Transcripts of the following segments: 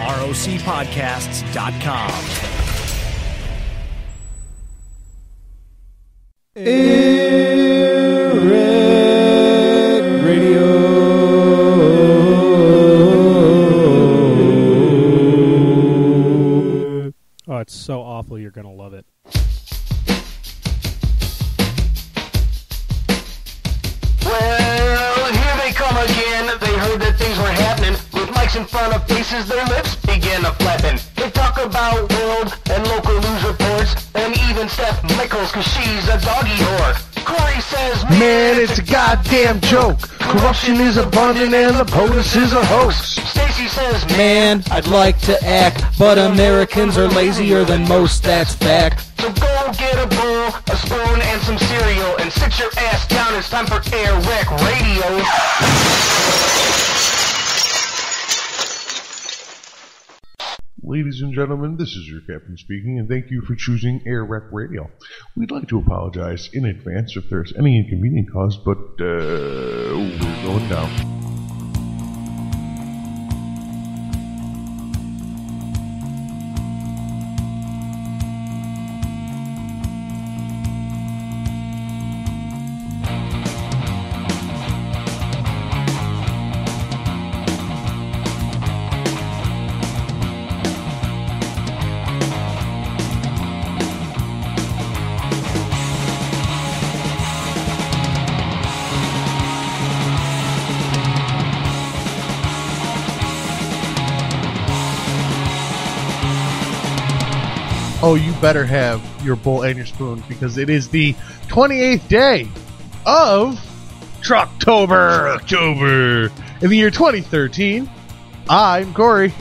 rocpodcasts.com. AirWreckRadio. Oh, it's so awful. You're going to love it. Well, here they come again. They heard that things were happening. With mics in front of faces, their lips begin a flapping. They talk about world and local news reports, and even Steph Michaels, cause she's a doggy whore. Corey says, Man, it's a goddamn joke. Corruption is abundant and the POTUS is a hoax. Stacey says, Man, I'd like to act, but Americans are lazier than most, that's fact. So go get a bowl, a spoon, and some cereal, and sit your ass down. It's time for AirWreck Radio. Ladies and gentlemen, this is your captain speaking, and thank you for choosing AirWreck Radio. We'd like to apologize in advance if there's any inconvenience caused, but we're going down. Oh, you better have your bowl and your spoon, because it is the 28th day of Trucktober in the year 2013. I'm Corey.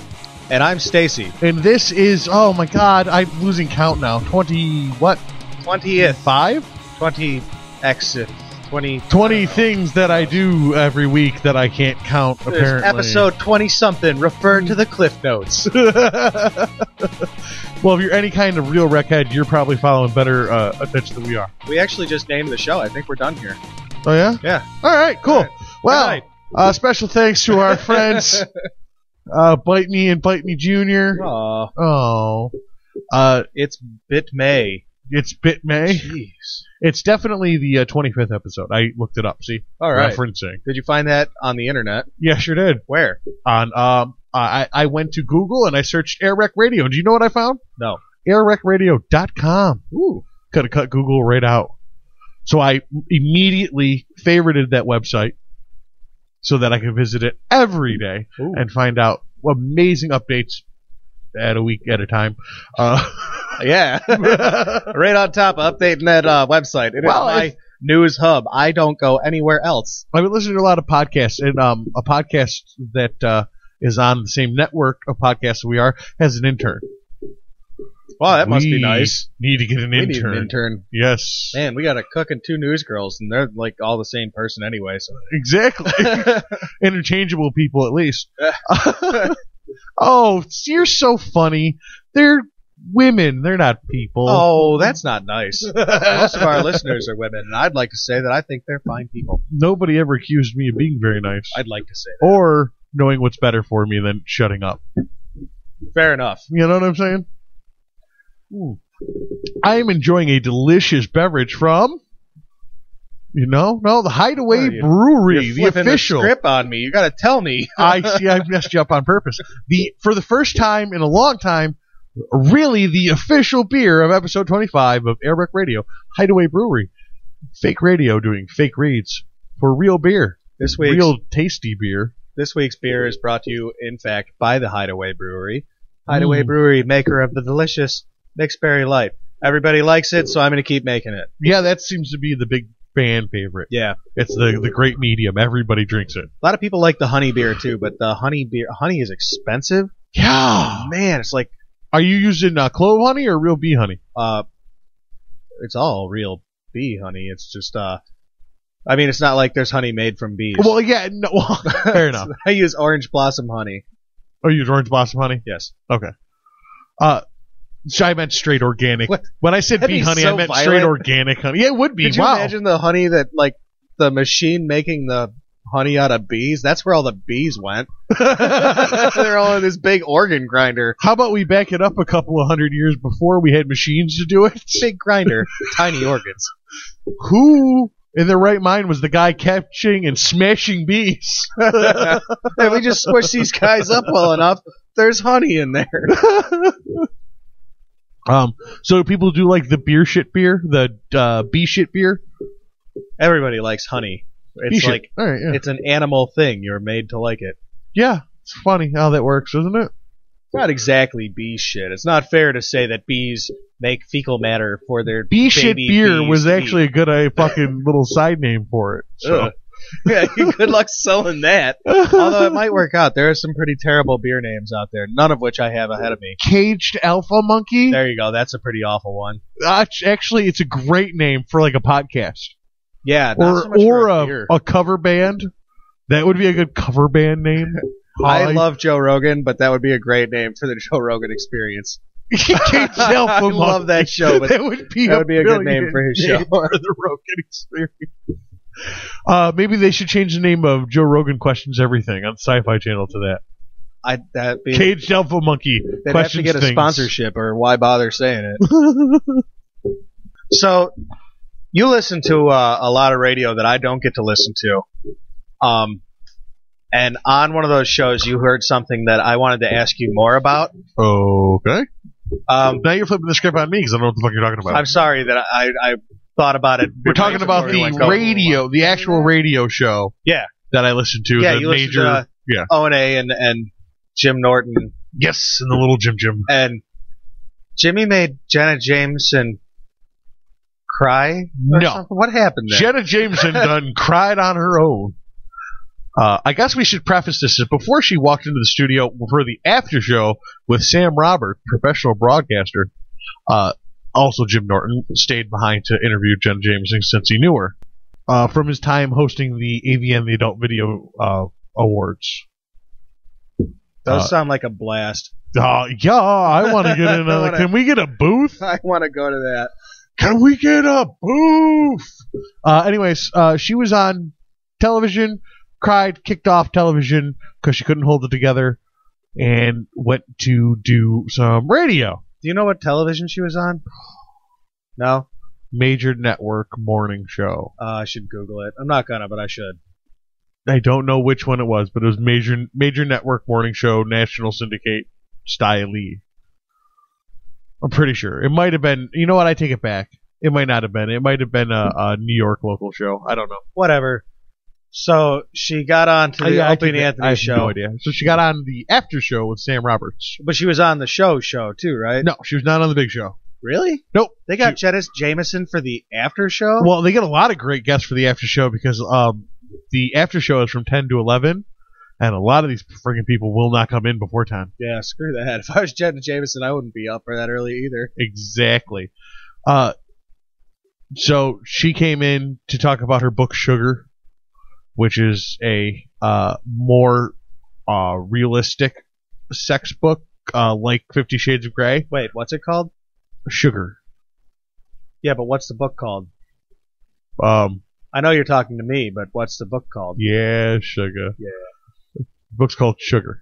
And I'm Stacey. And this is, oh my god, I'm losing count now. 20, what? 20th. 5? 20X. 20 things that I do every week that I can't count, apparently. Episode 20-something. Refer to the Cliff Notes. Well, if you're any kind of real wreckhead, you're probably following better attention than we are. We actually just named the show. I think we're done here. Oh, yeah? Yeah. All right, cool. All right. Well, special thanks to our friends, Bite Me and Bite Me Jr. Aww. Oh. It's Bit May. It's Bit May. Jeez. It's definitely the 25th episode. I looked it up. See? All right. Referencing. Did you find that on the internet? Yeah, sure did. Where? On I went to Google and I searched AirWreck Radio. Do you know what I found? No. AirWreckRadio.com. Ooh. Could have cut Google right out. So I immediately favorited that website so that I could visit it every day and find out amazing updates at a week at a time. Yeah. Right on top of updating that website. It is my news hub. I don't go anywhere else. I've been listening to a lot of podcasts, and a podcast that is on the same network of podcasts we are has an intern. Wow, that must be nice. Need to get an intern. We need an intern. Yes. Man, we got a cook and 2 news girls, and they're like all the same person anyway. So exactly. Interchangeable people, at least. Oh, you're so funny. They're women. They're not people. Oh, that's not nice. Most of our listeners are women, and I'd like to say that I think they're fine people. Nobody ever accused me of being very nice. I'd like to say that. Or knowing what's better for me than shutting up. Fair enough. You know what I'm saying? I am enjoying a delicious beverage from, the Hideaway Brewery, you're the official. The script on me. You got to tell me. I messed you up on purpose. For the first time in a long time, really the official beer of episode 25 of AirWreck Radio, Hideaway Brewery. Fake radio doing fake reads for real beer. Real tasty beer. This week's beer is brought to you, in fact, by the Hideaway Brewery. Hideaway Brewery, maker of the delicious Mixed Berry Light. Everybody likes it, so I'm going to keep making it. Yeah, that seems to be the big fan favorite. Yeah. It's the great medium. Everybody drinks it. A lot of people like the honey beer, too, but the honey is expensive. Yeah. Man, it's like... Are you using clove honey or real bee honey? It's all real bee honey. It's just... it's not like there's honey made from bees. Well, yeah, no, fair enough. I use orange blossom honey. Oh, you use orange blossom honey? Yes. Okay. So I meant straight organic. What? When I said bee honey, I meant straight organic honey. Yeah, it would be. Could you imagine the honey that, like, the machine making the honey out of bees? That's where all the bees went. They're all in this big organ grinder. How about we back it up a couple of 100 years before we had machines to do it? Big grinder, tiny organs. Who in their right mind was the guy catching and smashing bees? If we just squish these guys up well enough, there's honey in there. So people do like the beer shit beer, the bee shit beer. Everybody likes honey. It's like all right, yeah. It's an animal thing. You're made to like it. Yeah, it's funny how that works, isn't it? It's not exactly bee shit. It's not fair to say that bees make fecal matter for their bee shit beer bees was to actually eat. a good fucking little side name for it. So. Yeah, good luck selling that. Although it might work out. There are some pretty terrible beer names out there, none of which I have ahead of me. Caged Alpha Monkey? There you go. That's a pretty awful one. Actually, it's a great name for like a podcast. Yeah, not so much or for a beer. a cover band. That would be a good cover band name. I love Joe Rogan, but that would be a great name for the Joe Rogan Experience. Caged Alpha I Monkey. love that show, but that would be a good name for his show. For the Rogan Experience. Maybe they should change the name of Joe Rogan Questions Everything on the Sci-Fi Channel to that. Caged Alpha Monkey. They'd have to get a sponsorship, or why bother saying it? So, you listen to a lot of radio that I don't get to listen to. And on one of those shows, you heard something that I wanted to ask you more about. Okay. Now you're flipping the script on me because I don't know what the fuck you're talking about. I'm sorry that I thought about it. We're talking about the radio, the actual radio show. Yeah. That I listened to. Yeah, the you major. listened to O&A and Jim Norton. Yes, and the little Jim. And Jimmy made Jenna Jameson cry? No. Something? What happened there? Jenna Jameson done cried on her own. I guess we should preface this as before she walked into the studio for the after show with Sam Robert, professional broadcaster. Also, Jim Norton stayed behind to interview Jenna Jameson since he knew her from his time hosting the AVN, the Adult Video Awards. Those sound like a blast. Yeah, I want to get in. Can we get a booth? I want to go to that. Can we get a booth? Anyways, she was on television, cried, kicked off television because she couldn't hold it together, and went to do some radio. Do you know what television she was on? No? Major network morning show. I should Google it. I'm not gonna, but I should. I don't know which one it was, but it was major network morning show, national syndicate style. I'm pretty sure. It might have been, you know what, I take it back. It might not have been. It might have been a New York local show. I don't know. Whatever. So she got on to the Opie and Anthony show. I have no idea. So she got on the after show with Sam Roberts. But she was on the show too, right? No, she was not on the big show. Really? Nope. They got Jenna Jameson for the after show? Well, they get a lot of great guests for the after show because the after show is from 10 to 11, and a lot of these friggin' people will not come in before 10. Yeah, screw that. If I was Jenna Jameson, I wouldn't be up for that early either. Exactly. So she came in to talk about her book Sugar, which is a more realistic sex book, like 50 Shades of Grey. Wait, what's it called? Sugar. Yeah, but what's the book called? I know you're talking to me, but what's the book called? Yeah, Sugar. Yeah. The book's called Sugar.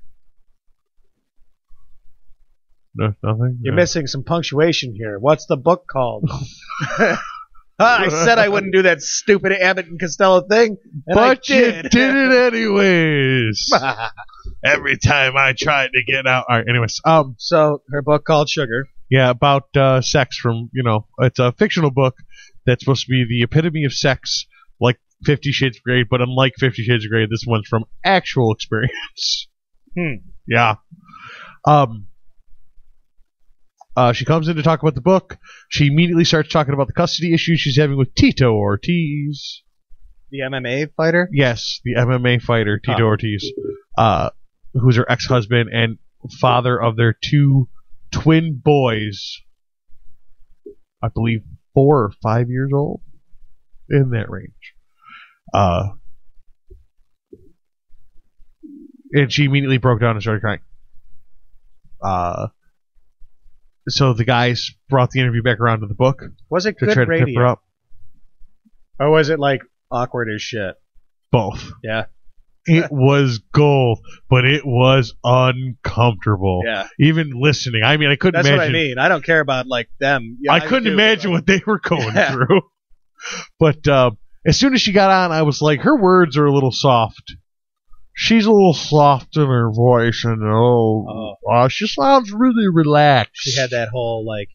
No, nothing? You're missing some punctuation here. What's the book called? I said I wouldn't do that stupid Abbott and Costello thing, and but I did. You did it anyways. Every time I tried to get out. All right, anyways. So her book called Sugar. Yeah, about sex from, it's a fictional book that's supposed to be the epitome of sex, like 50 Shades of Grey, but unlike 50 Shades of Grey, this one's from actual experience. Yeah. She comes in to talk about the book. She immediately starts talking about the custody issues she's having with Tito Ortiz. The MMA fighter? Yes, the MMA fighter, Tito Ortiz, who's her ex-husband and father of their two twin boys, I believe 4 or 5 years old, in that range. And she immediately broke down and started crying. So the guys brought the interview back around to the book. Was it to good try to radio? pep her up. Or was it like awkward as shit? Both. Yeah. It was gold, but it was uncomfortable. Yeah. Even listening. I mean, I couldn't That's imagine. what I mean. I don't care about, like, them. Yeah, I couldn't do, imagine but, what they were going Yeah. through. But as soon as she got on, I was like, her words are a little soft. She's a little soft in her voice, and she sounds really relaxed. She had that whole, like,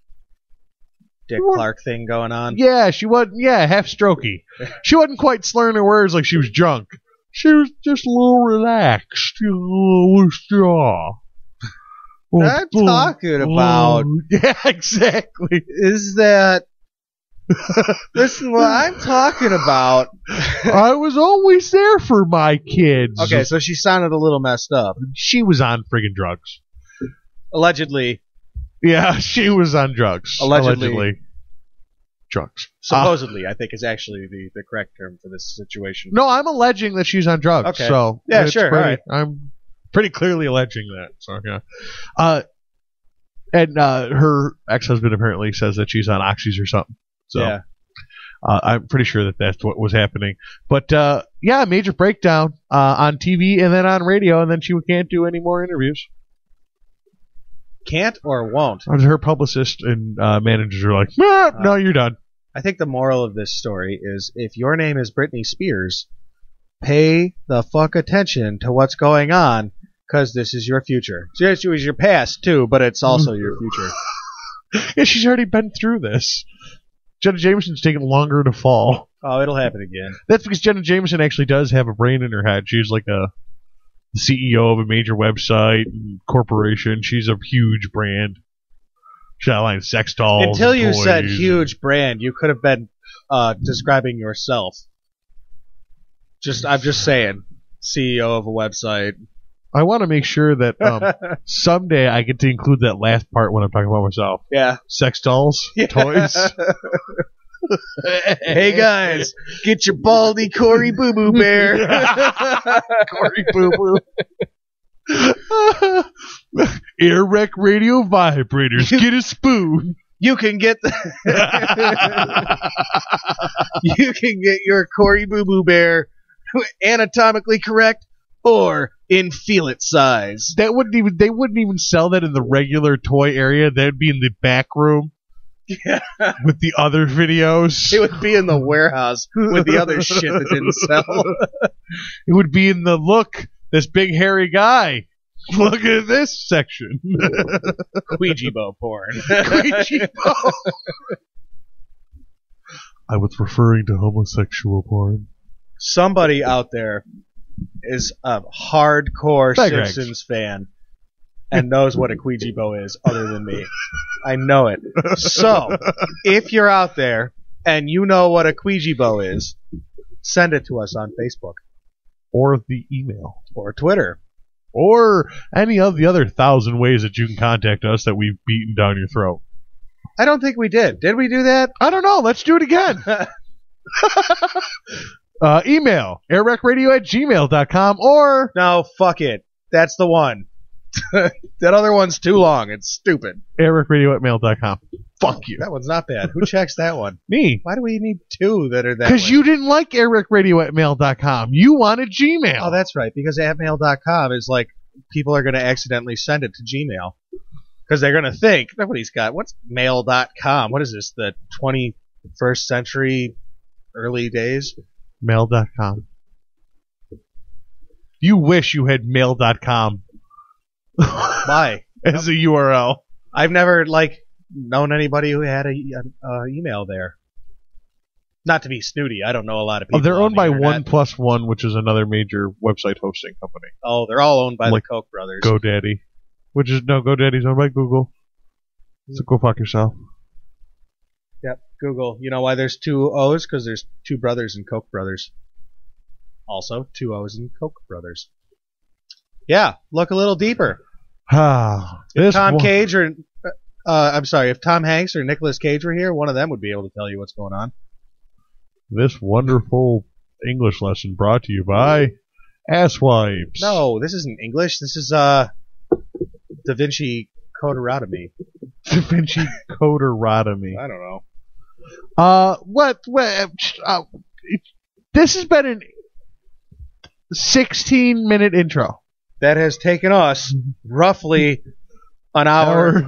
Dick Clark thing going on. Yeah, she wasn't, half strokey. She wasn't quite slurring her words like she was drunk. She was just a little relaxed, a little loose jaw. I'm talking about. Yeah, exactly. Is that. Listen, what I'm talking about. I was always there for my kids. Okay, so she sounded a little messed up. She was on friggin' drugs. Allegedly. Yeah, she was on drugs. Allegedly. Drugs. Supposedly, I think is actually the correct term for this situation. No, I'm alleging that she's on drugs. Okay. So Yeah, it's sure. pretty- All right. I'm pretty clearly alleging that. So yeah. And her ex-husband apparently says that she's on oxys or something. So Yeah. I'm pretty sure that that's what was happening. But yeah, major breakdown on TV and then on radio, and then she can't do any more interviews. Can't or won't? Her publicist and managers are like, no, you're done. I think the moral of this story is if your name is Britney Spears, pay the fuck attention to what's going on, because this is your future. So it was your past, too, but it's also your future. Yeah, she's already been through this. Jenna Jameson's taken longer to fall. Oh, it'll happen again. That's because Jenna Jameson actually does have a brain in her head. She's like a CEO of a major website and corporation. She's a huge brand. She's got a line of sex dolls. Until and you toys. said huge brand, you could have been describing yourself. I'm just saying, CEO of a website. I want to make sure that someday I get to include that last part when I'm talking about myself. Yeah. Sex dolls, toys. Hey guys, get your baldy Cory Boo Boo Bear. Cory Boo Boo. AirWreck Radio vibrators. Get a spoon. You can get you can get your Cory Boo Boo Bear anatomically correct or in feel it size. They wouldn't even sell that in the regular toy area. That'd be in the back room. Yeah. With the other videos. It would be in the warehouse with the other shit that didn't sell. It would be in the look, this big hairy guy. Look at this section. Ouija-bo porn. Ouija-bo. I was referring to homosexual porn. Somebody out there is a hardcore Digress. Simpsons fan and knows what a Ouija-bo is other than me. I know it. So, if you're out there and you know what a Ouija-bo is, send it to us on Facebook. Or the email. Or Twitter. Or any of the other 1,000 ways that you can contact us that we've beaten down your throat. I don't think we did. Did we do that? I don't know. Let's do it again. Email, airwreckradio@gmail.com or... No, fuck it. That's the one. That other one's too long. It's stupid. airwreckradio@mail.com. Fuck you. That one's not bad. Who checks that one? Me. Why do we need two that are that Because way? you didn't like airwreckradio@mail.com. You wanted Gmail. Oh, that's right. Because @mail.com is like people are going to accidentally send it to Gmail. Because they're going to think, nobody's got, what's mail.com? What is this, the 21st century early days? Mail.com. You wish you had mail.com. Why? As a URL. I've never, known anybody who had a email there. Not to be snooty. I don't know a lot of people. They're on owned the by internet. OnePlus1, which is another major website hosting company. Oh, they're all owned by Like the Koch brothers. GoDaddy. GoDaddy's owned by Google. So go fuck yourself. Yep, Google. You know why there's two O's? Because there's two brothers in Koch brothers. Also, two O's in Koch brothers. Yeah, look a little deeper. If Tom Cage or if Tom Hanks or Nicolas Cage were here, one of them would be able to tell you what's going on. This wonderful English lesson brought to you by Asswipes. No, this isn't English. This is Da Vinci Coderotomy. Da Vinci Coderotomy. I don't know. This has been 16-minute intro. That has taken us roughly an hour.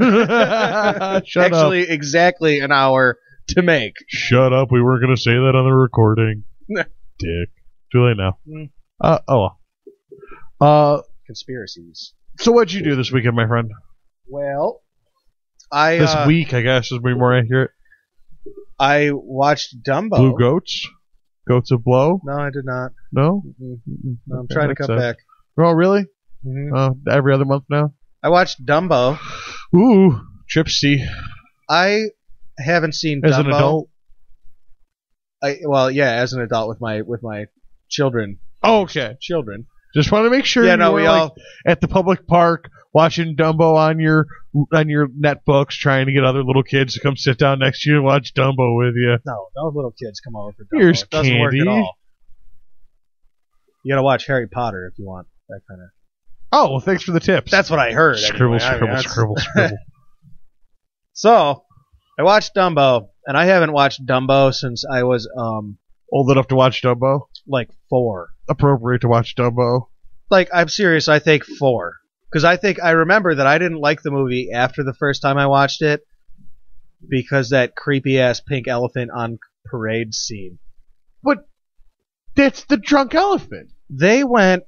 Shut Actually, up. exactly an hour to make. Shut up. We weren't going to say that on the recording. Dick. Too late now. Conspiracies. So what'd you do this weekend, my friend? Well, This week, I guess, is more accurate. I watched Dumbo. Blue Goats? Goats of Blow? No, I did not. No? No, I'm trying to come back. Oh, really? Mm-hmm. Every other month now? I watched Dumbo. Ooh, Tripsy. I haven't seen Dumbo. As an adult? As an adult with my children. Oh, okay. Children. Just want to make sure you were all at the public park watching Dumbo on your netbooks, trying to get other little kids to come sit down next to you and watch Dumbo with you. No little kids come over for Dumbo. Here's it doesn't candy. work at all. You gotta watch Harry Potter if you want that kind of. Oh, well, thanks for the tips. That's what I heard. Scribble. So, I watched Dumbo, and I haven't watched Dumbo since I was old enough to watch Dumbo. Like 4. Appropriate to watch Dumbo. Like, I'm serious, I think 4. Because I remember that I didn't like the movie after the first time I watched it because that creepy-ass pink elephant on parade scene. But that's the drunk elephant. They went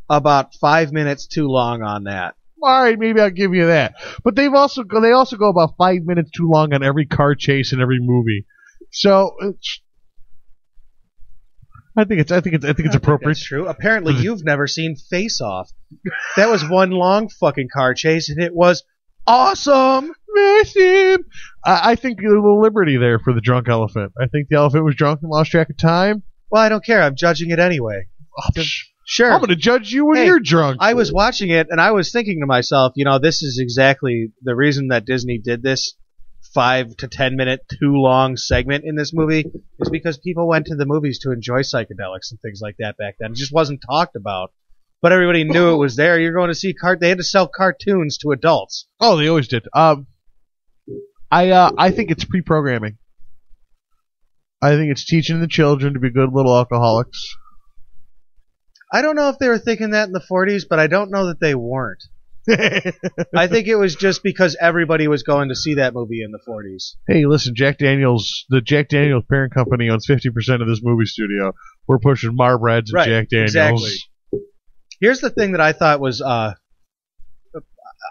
about 5 minutes too long on that. All right, maybe I'll give you that. But they also go about 5 minutes too long on every car chase in every movie. So I think it's appropriate. That's true. Apparently, you've never seen Face Off. That was one long fucking car chase, and it was awesome. Massive. I think a little liberty there for the drunk elephant. I think the elephant was drunk and lost track of time. Well, I don't care. I'm judging it anyway. Sure. I'm going to judge you when you're drunk. I was watching it, and I was thinking to myself, this is exactly the reason that Disney did this 5 to 10 minute too long segment in this movie is because people went to the movies to enjoy psychedelics and things like that back then. It just wasn't talked about. But everybody knew it was there. You're going to see they had to sell cartoons to adults. Oh, they always did. I think it's pre-programming. I think it's teaching the children to be good little alcoholics. I don't know if they were thinking that in the 40s, but I don't know that they weren't. I think it was just because everybody was going to see that movie in the 40s. Hey, listen, the Jack Daniels parent company owns 50% of this movie studio. We're pushing Marbreds and Jack Daniels. Exactly. Here's the thing that I thought was, I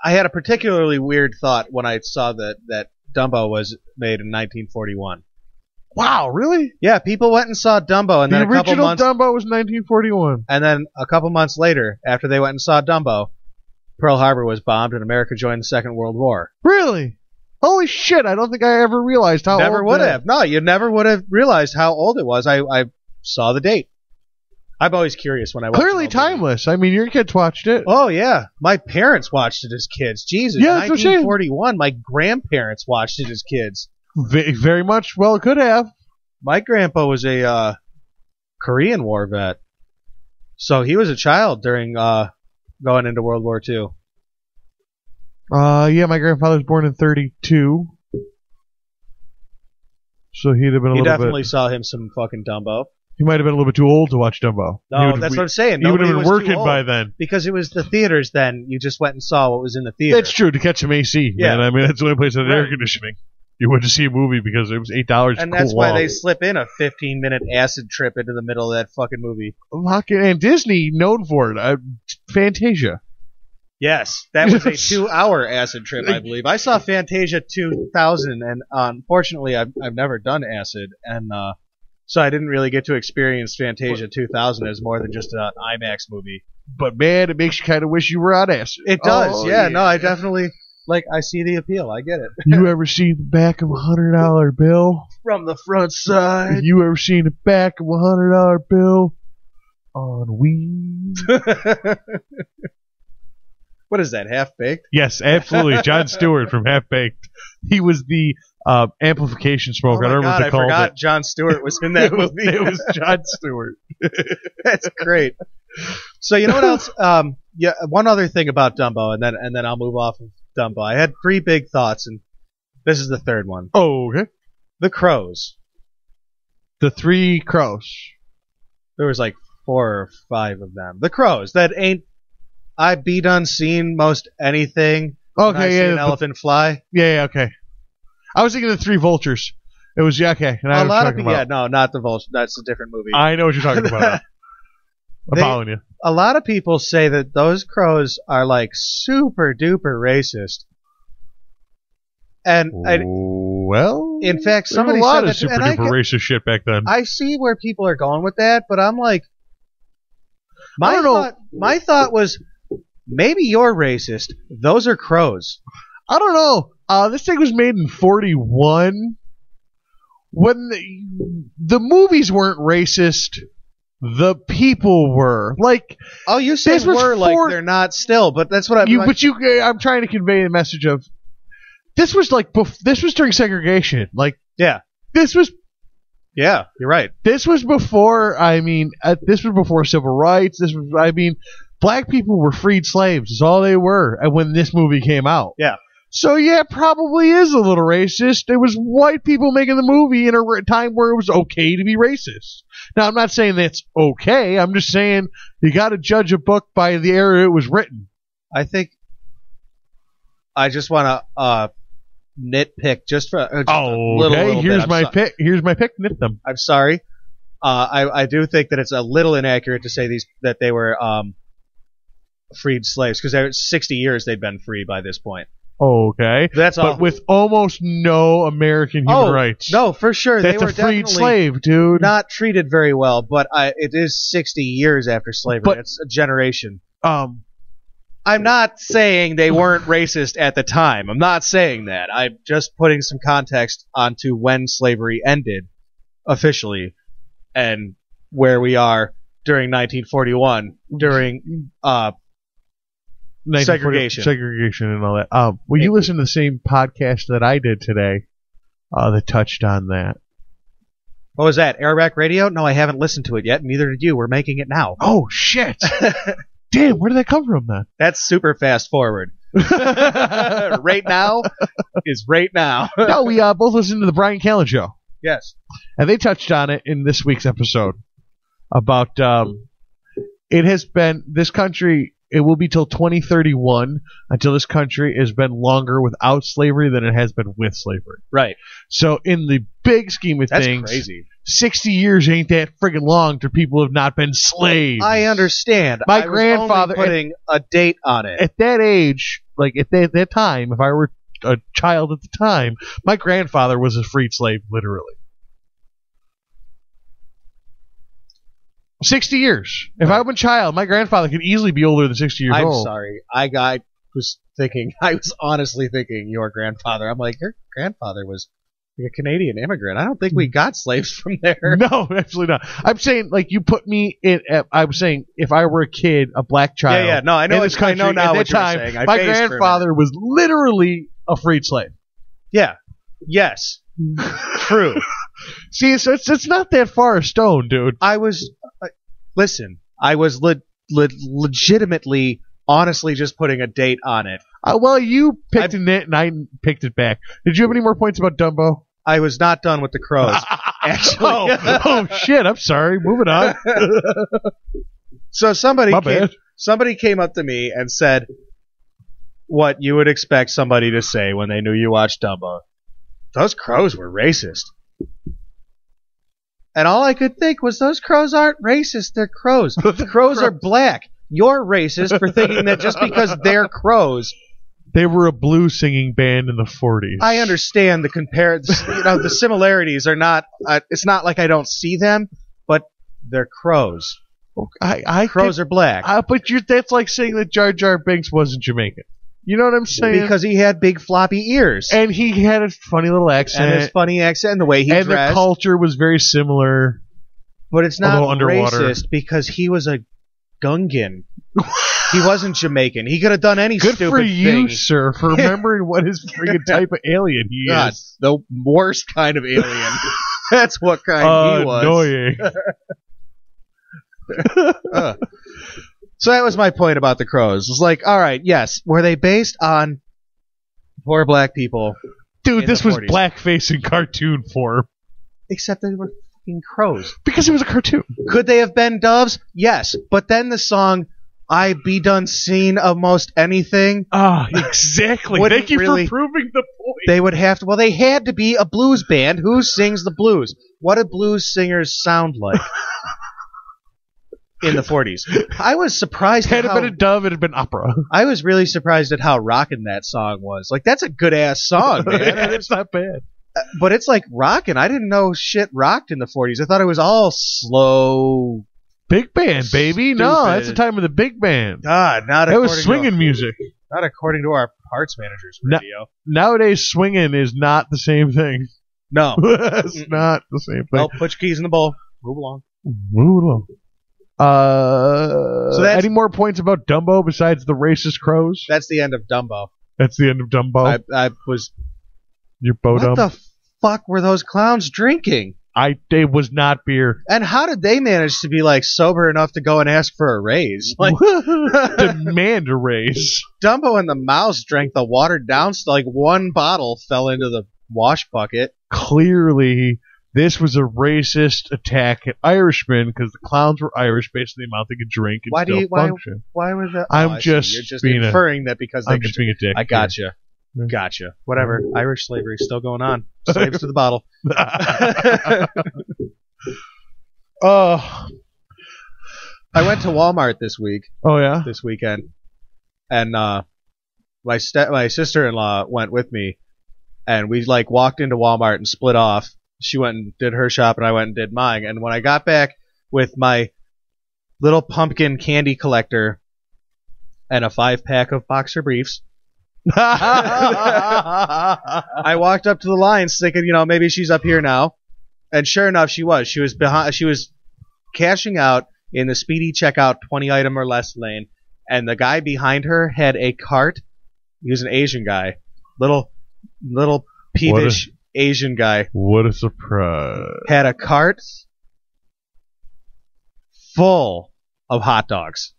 had a particularly weird thought when I saw that Dumbo was made in 1941. Wow, really? Yeah, people went and saw Dumbo, and then a couple months. The original Dumbo was 1941. And then a couple months later, after they went and saw Dumbo, Pearl Harbor was bombed, and America joined the Second World War. Really? Holy shit! I don't think I ever realized how old. Never would have. No, you never would have realized how old it was. I saw the date. I'm always curious when I watch. Clearly timeless. I mean, your kids watched it. Oh yeah, my parents watched it as kids. Jesus, yeah, 1941. My grandparents watched it as kids. Very much. Well, it could have. My grandpa was a Korean War vet, so he was a child during going into World War II. Yeah, my grandfather was born in 1932, so he'd have been a little bit. You definitely saw him some fucking Dumbo. He might have been a little bit too old to watch Dumbo. No, that's what I'm saying. He would have been working by then. Because it was the theaters then. You just went and saw what was in the theater. That's true, to catch some AC. Yeah. Man. I mean, that's the only place that had air conditioning. You went to see a movie because it was $8. And that's why they slip in a 15-minute acid trip into the middle of that fucking movie. And Disney, known for it. Fantasia. Yes, that was a 2-hour acid trip, I believe. I saw Fantasia 2000, and unfortunately, I've never done acid, and so I didn't really get to experience Fantasia 2000 as more than just an IMAX movie. But man, it makes you kind of wish you were on acid. It does, yeah. No, I definitely I see the appeal. I get it. You ever seen the back of a $100 bill from the front side? You ever seen the back of a $100 bill on weed? What is that, Half Baked? Yes, absolutely. John Stewart from Half Baked. He was the amplification smoke. Oh I don't remember what they called it. I forgot John Stewart was in that movie. It was John Stewart. That's great. So you know what else? Yeah, one other thing about Dumbo, and then I'll move off of Dumbo. I had 3 big thoughts, and this is the third one. Oh, okay. The Crows. The 3 crows. There was 4 or 5 of them. The crows that ain't. I be done seen most anything. When I see an elephant fly. Yeah, okay. I was thinking of the 3 vultures. It was okay. And a lot of people. Yeah, no, not the vulture. That's a different movie. I know what you're talking about. I'm following you. A lot of people say that those crows are like super duper racist. And well, in fact, there was somebody a lot said of super duper racist shit back then. I see where people are going with that, but I'm like, my thought was maybe you're racist. Those are crows. I don't know. This thing was made in 1941. When the movies weren't racist, the people were. Like, oh, you said were like they're not still, but that's what I'm. I'm trying to convey the message of this was like this was during segregation. Like, yeah, this was. Yeah, you're right. This was before. This was before civil rights. Black people were freed slaves. Is all they were. And when this movie came out, yeah. So, yeah, it probably is a little racist. It was white people making the movie in a time where it was okay to be racist. Now, I'm not saying that's okay. I'm just saying you got to judge a book by the era it was written. I think I just want to nitpick just for a little Here's bit. Pick. Here's my pick. Nit them. I'm sorry. I do think that it's a little inaccurate to say that they were freed slaves because 60 years they'd been free by this point. Okay, that's all. But with almost no American human rights. No, for sure. That's they were a freed slave, dude. Not treated very well, but it is 60 years after slavery. But, it's a generation. I'm not saying they weren't racist at the time. I'm not saying that. I'm just putting some context onto when slavery ended officially and where we are during 1941 during segregation and all that. Will you listen to the same podcast that I did today that touched on that? What was that? AirWreckRadio? No, I haven't listened to it yet. Neither did you. We're making it now. Oh shit! Damn, where did that come from then? That's super fast forward. Right now is right now. No, we both listened to the Brian Callen show. Yes, and they touched on it in this week's episode about it has been this country. It will be till 2031 until this country has been longer without slavery than it has been with slavery. Right. So in the big scheme of things, that's crazy. 60 years ain't that friggin' long to people who have not been slaves. I understand. My grandfather was only putting a date on it. At that age, like at that time, if I were a child at the time, my grandfather was a freed slave, literally. 60 years. If I was a child, my grandfather could easily be older than 60 years old. I'm sorry. I was honestly thinking your grandfather. I'm like, your grandfather was like a Canadian immigrant. I don't think we got slaves from there. No, absolutely not. I'm saying, like, you put me in, I was saying, if I were a kid, a black child. Yeah, no, I know, I know now what you're saying. My grandfather was literally a freed slave. Yeah. Yes. True. See, so it's not that far a stone, dude. I was legitimately, honestly just putting a date on it. Well, you picked a nit and I picked it back. Did you have any more points about Dumbo? I was not done with the crows, actually. oh, shit, I'm sorry. Moving on. So somebody came up to me and said what you would expect somebody to say when they knew you watched Dumbo. Those crows were racist. And all I could think was, those crows aren't racist. They're crows. Crows are black. You're racist for thinking that just because they're crows. They were a blues singing band in the 40s. I understand the similarities are not, it's not like I don't see them, but they're crows. Crows are black. But that's like saying that Jar Jar Binks wasn't Jamaican. You know what I'm saying? Because he had big floppy ears. And he had a funny little accent. And his funny accent and the way he dressed. And the culture was very similar. But it's not racist because he was a Gungan. He wasn't Jamaican. He could have done any stupid thing. Good for you, sir, for remembering what his friggin' type of alien he is. The worst kind of alien. That's what kind he was. Annoying. So that was my point about the crows. It's like, all right, yes, were they based on poor black people? Dude, this was blackface in cartoon form. Except they were fucking crows. Because it was a cartoon. Could they have been doves? Yes. But then the song, I Be Done Seen Almost Anything. Ah, exactly. Thank you for proving the point. They would have to, well, they had to be a blues band. Who sings the blues? What do blues singers sound like? In the 40s. I was surprised Had it been a dove, it had been opera. I was really surprised at how rockin' that song was. Like, that's a good-ass song, man. Yeah, it's not bad. But it's like rockin'. I didn't know shit rocked in the 40s. I thought it was all slow. Big band, baby. Stupid. No, that's the time of the big band. God, not That was swinging music. Not according to our parts manager's radio. Nowadays, swinging is not the same thing. No. It's not the same thing. Well, put your keys in the bowl. Move along. Move along. So any more points about Dumbo besides the racist crows? That's the end of Dumbo. That's the end of Dumbo. I was. You're Bodum. What the fuck were those clowns drinking? It was not beer. And how did they manage to be like sober enough to go and ask for a raise? Like, demand a raise. Dumbo and the mouse drank the watered down stuff. Like one bottle fell into the wash bucket. Clearly, this was a racist attack at Irishmen because the clowns were Irish based on the amount they could drink and function. Why was that? I'm just you're just inferring that because they I'm just being a dick. I gotcha. Gotcha. Whatever. Irish slavery still going on. Slaves to the bottle. I went to Walmart this week. Oh yeah. This weekend, and my sister-in-law went with me, and we like walked into Walmart and split off. She went and did her shop, and I went and did mine. And when I got back with my little pumpkin candy collector and a 5-pack of boxer briefs. I walked up to the lines thinking, maybe she's up here now. And sure enough, she was. She was behind. She was cashing out in the speedy checkout 20 item or less lane. And the guy behind her had a cart. He was an Asian guy. Little peevish Asian guy. What a surprise. Had a cart full of hot dogs.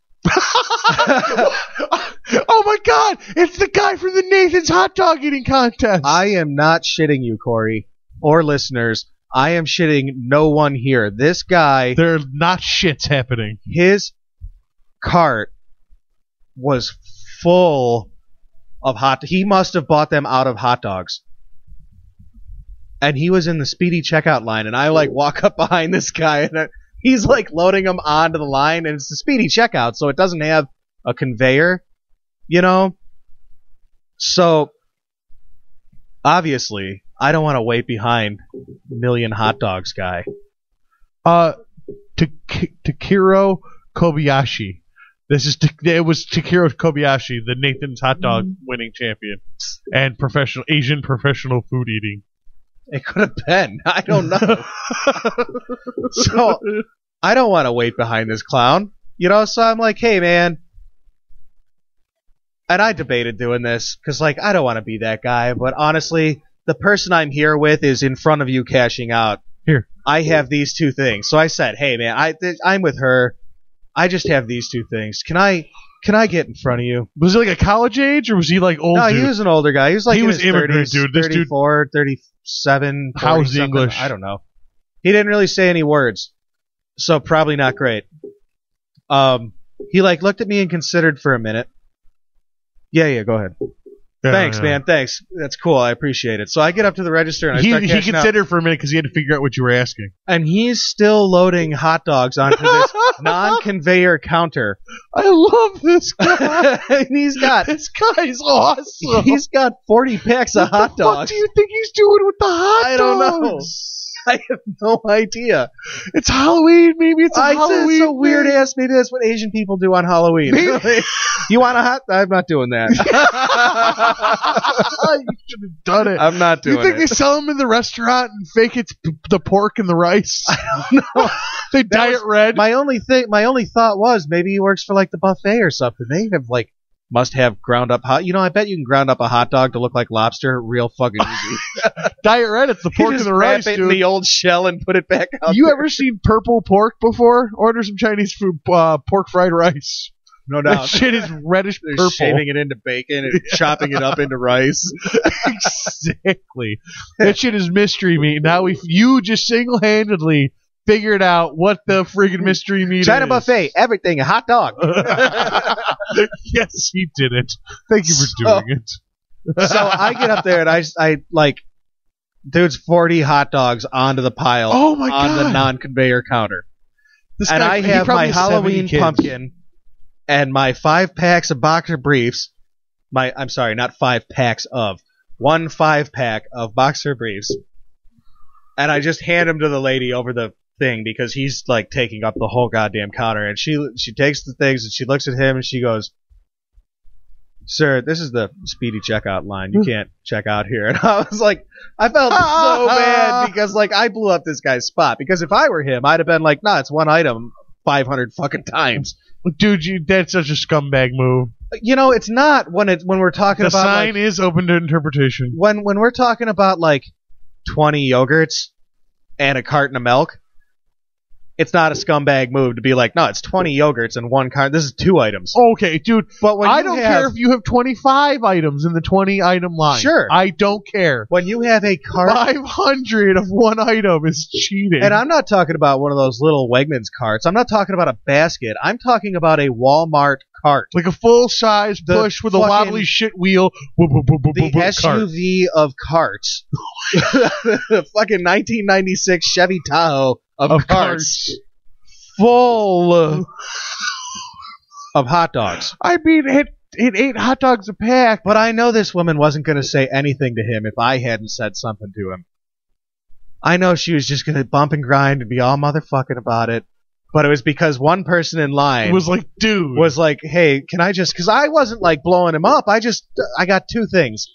Oh my God! It's the guy from the Nathan's hot dog eating contest. I am not shitting you, Corey, or listeners. I am shitting no one here. This guy, there are not shits happening. His cart was full of he must have bought them out of hot dogs. And he was in the speedy checkout line, and I like walk up behind this guy, and he's like loading them onto the line, and it's the speedy checkout, so it doesn't have a conveyor. So, obviously, I don't want to wait behind million hot dogs guy. Takiro Kobayashi. It was Takiro Kobayashi, the Nathan's hot dog winning champion and Asian professional food eating. It could have been. I don't know. So, I don't want to wait behind this clown. So I'm like, hey, man. And I debated doing this because, I don't want to be that guy. But honestly, the person I'm here with is in front of you cashing out. Here. I have these two things. So I said, hey, man, I'm with her. I just have these two things. Can I get in front of you? Was he like a college age or was he like old? No, dude? He was an older guy. He was like in his immigrant 30s, dude. This 34, 37, 40 how's something. English? I don't know. He didn't really say any words. So probably not great. He looked at me and considered for a minute. Yeah, go ahead. Thanks, man. Thanks. That's cool. I appreciate it. So I get up to the register and I start cashing out. He considered for a minute because he had to figure out what you were asking. And he's still loading hot dogs onto this non-conveyor counter. I love this guy. And this guy's awesome. He's got 40 packs of hot dogs. What do you think he's doing with the hot dogs? I don't know. I have no idea. It's Halloween. Maybe it's Halloween. It's so weird ass. Maybe that's what Asian people do on Halloween. You want a hot? I'm not doing that. You should have done it. I'm not doing it. You think they sell them in the restaurant and fake it's the pork and the rice? I don't know. They dye it red. My only thought was maybe he works for the buffet or something. They have must have ground up hot. I bet you can ground up a hot dog to look like lobster real fucking easy. Dye it red. It's the pork and the rice, wrap it dude. in the old shell and put it back out. You ever seen purple pork before? Order some Chinese food, pork fried rice. No That doubt. shit is reddish They're purple. shaving it into bacon and chopping it up into rice. Exactly. That shit is mystery meat. Now you just single-handedly figured out what the friggin' mystery meat China is. buffet, everything, a hot dog. Yes, he did it. Thank you for doing it. So I get up there and I like, dude's 40 hot dogs onto the pile Oh my on the God. non-conveyor counter. This And guy- I he have probably my has 70 Halloween kids. pumpkin and my 5 packs of boxer briefs. I'm sorry, not 5 packs of. 1 5-pack of boxer briefs. And I just hand them to the lady over the thing because he's like taking up the whole goddamn counter. And she takes the things and she looks at him and she goes, "Sir, this is the speedy checkout line. You can't check out here." And I was like, I felt so bad because like I blew up this guy's spot. Because if I were him, I'd have been like, "Nah, it's one item 500 fucking times." Dude, that's such a scumbag move. You know, it's not when we're talking The about sign like, is open to interpretation. when we're talking about like 20 yogurts and a carton of milk. It's not a scumbag move to be like, no, it's 20 yogurts and 1 carton. This is 2 items. Okay, dude. But when I you don't have- care if you have 25 items in the 20-item line. Sure. I don't care. When you have a cart, 500 of one item is cheating. and I'm not talking about one of those little Wegmans carts. I'm not talking about a basket. I'm talking about a Walmart cart. like a full-size The push with a fucking- wobbly shit wheel. The Cart. SUV of carts. The fucking 1996 Chevy Tahoe of carts. Full. Of hot dogs. I mean, it 8 hot dogs a pack. But I know this woman wasn't going to say anything to him if I hadn't said something to him. I know she was just going to bump and grind and be all motherfucking about it. But it was because one person in line It was like, dude. was like, "Hey, can I just..." Because I wasn't like blowing him up. I got 2 things.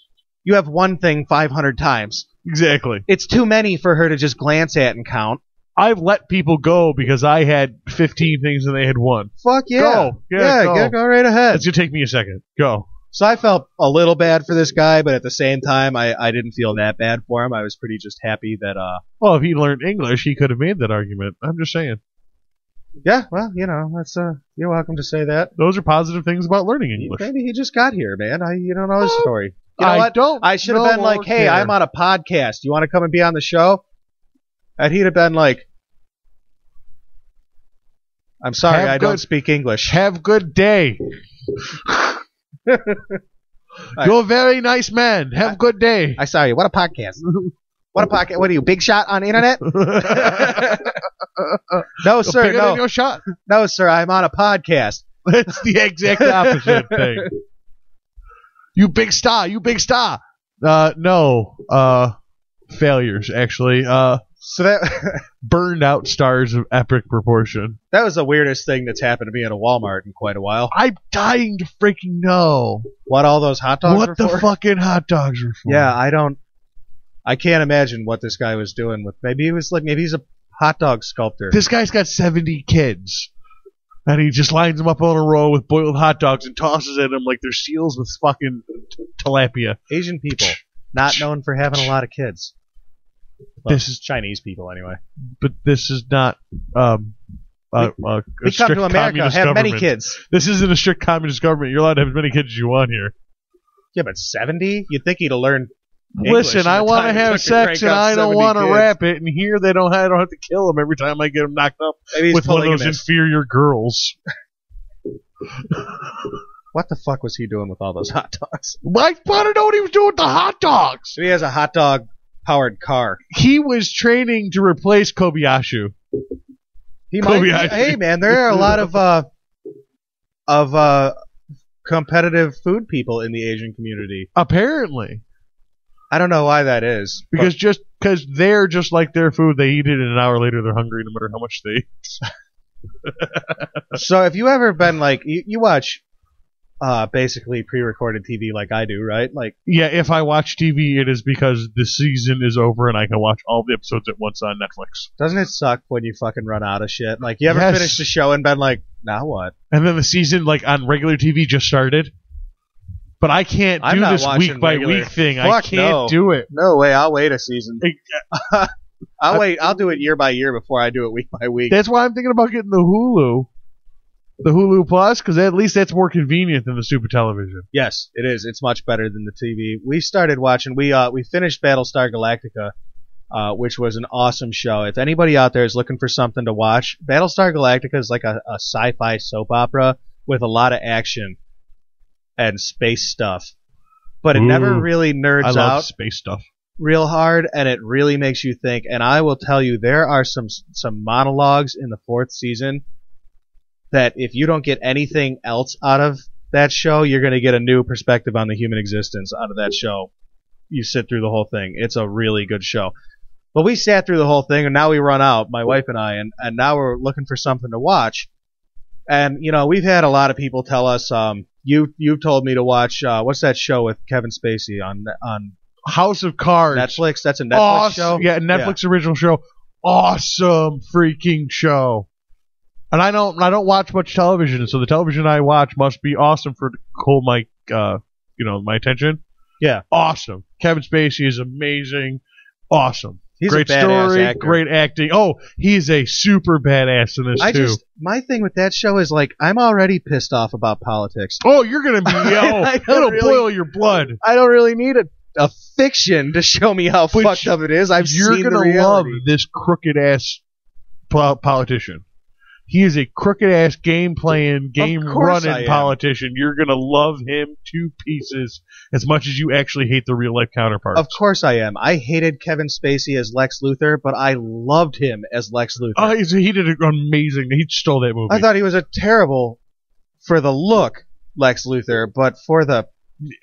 You have one thing 500 times. Exactly. It's too many for her to just glance at and count. I've let people go because I had 15 things and they had 1. Fuck yeah. Go. Yeah, go. Go right ahead. It's going to take me a second. Go. So I felt a little bad for this guy, but at the same time, I didn't feel that bad for him. I was pretty just happy that, Well, if he learned English, he could have made that argument. I'm just saying. yeah, well, you know, that's, you're welcome to say that. Those are positive things about learning English. Maybe he just got here, man. You don't know his story. You know I what? don't I should have know been like, or "Hey, care. I'm on a podcast. You want to come and be on the show?" And he'd have been like, "I'm sorry, Have I don't good- speak English." Have good day. You're a very nice man. Have good day. I saw you. What a podcast. What a podcast. What are you, big shot on the internet? No, sir. Bigger than No. your shot. No, sir. I'm on a podcast. That's the exact opposite thing. You big star. You big star. No. Failures, actually. So that Burned out stars of epic proportion. that was the weirdest thing that's happened to me at a Walmart in quite a while. I'm dying to freaking know What all those hot dogs were what the for? fucking hot dogs are for. Yeah, I can't imagine what this guy was doing with. Maybe he's a hot dog sculptor. This guy's got 70 kids. And he just lines them up on a row with boiled hot dogs and tosses at them like they're seals with fucking tilapia. Asian people, not known for having a lot of kids. Well, This is- Chinese people, anyway. But this is not a We come strict to America, communist have many government. kids. This isn't a strict communist government. You're allowed to have as many kids as you want here. Yeah, but 70? You'd think he'd have learned English Listen, in I the want to time it have took to sex crank and out I don't 70 want to kids. wrap it. And here I don't have to kill them every time I get them knocked up Maybe he's with one of those polygamist. inferior girls. What the fuck was he doing with all those hot dogs? I want to know what he was doing with the hot dogs. So he has a hot dog powered car. He was training to replace Kobayashi. He might. Kobayashi. Hey man, there are a lot of competitive food people in the Asian community. Apparently. I don't know why that is. Because they're just like their food, they eat it and an hour later they're hungry no matter how much they eat. So have you ever been like you watch basically pre-recorded TV like I do, right? Like Yeah, if I watch TV, it is because the season is over and I can watch all the episodes at once on Netflix. doesn't it suck when you fucking run out of shit? Like you ever Yes. finish the show and been like, now what? And then the season, like on regular TV, just started. But I can't I'm do not this watching week by regular. week thing. I Fuck can't no. do it. No way, I'll wait a season. Hey, I'll wait. I'll do it year by year before I do it week by week. That's why I'm thinking about getting the Hulu. the Hulu Plus? Because at least that's more convenient than the stupid television. Yes, it is. It's much better than the TV. We started watching. We finished Battlestar Galactica, which was an awesome show. If anybody out there is looking for something to watch, Battlestar Galactica is like a sci-fi soap opera with a lot of action and space stuff, but it never really nerds I love out space stuff real hard, and it really makes you think. And I will tell you, there are some monologues in the 4th season that if you don't get anything else out of that show, you're going to get a new perspective on the human existence out of that show. You sit through the whole thing. It's a really good show. But we sat through the whole thing, and now we run out, my wife and I, and now we're looking for something to watch. And, you know, we've had a lot of people tell us, you've told me to watch, what's that show with Kevin Spacey on House of Cards. Netflix? That's a Netflix show? Yeah, Netflix original show. Awesome freaking show. And I don't watch much television, so the television I watch must be awesome for to hold my my attention. Yeah. Awesome. Kevin Spacey is amazing. Awesome. He's great a badass story, actor. great acting. Oh, he's a super badass in this too. My thing with that show is, like, I'm already pissed off about politics. Oh, you're gonna be it'll boil your blood. I don't really need a fiction to show me how fucked up it is. You're seen gonna the reality. love this crooked ass politician. He is a crooked ass game playing, game running politician. You're gonna love him to pieces as much as you actually hate the real life counterparts. Of course I am. I hated Kevin Spacey as Lex Luthor, but I loved him as Lex Luthor. Oh, he did amazing. He stole that movie. I thought he was a terrible, for the look, Lex Luthor, but for the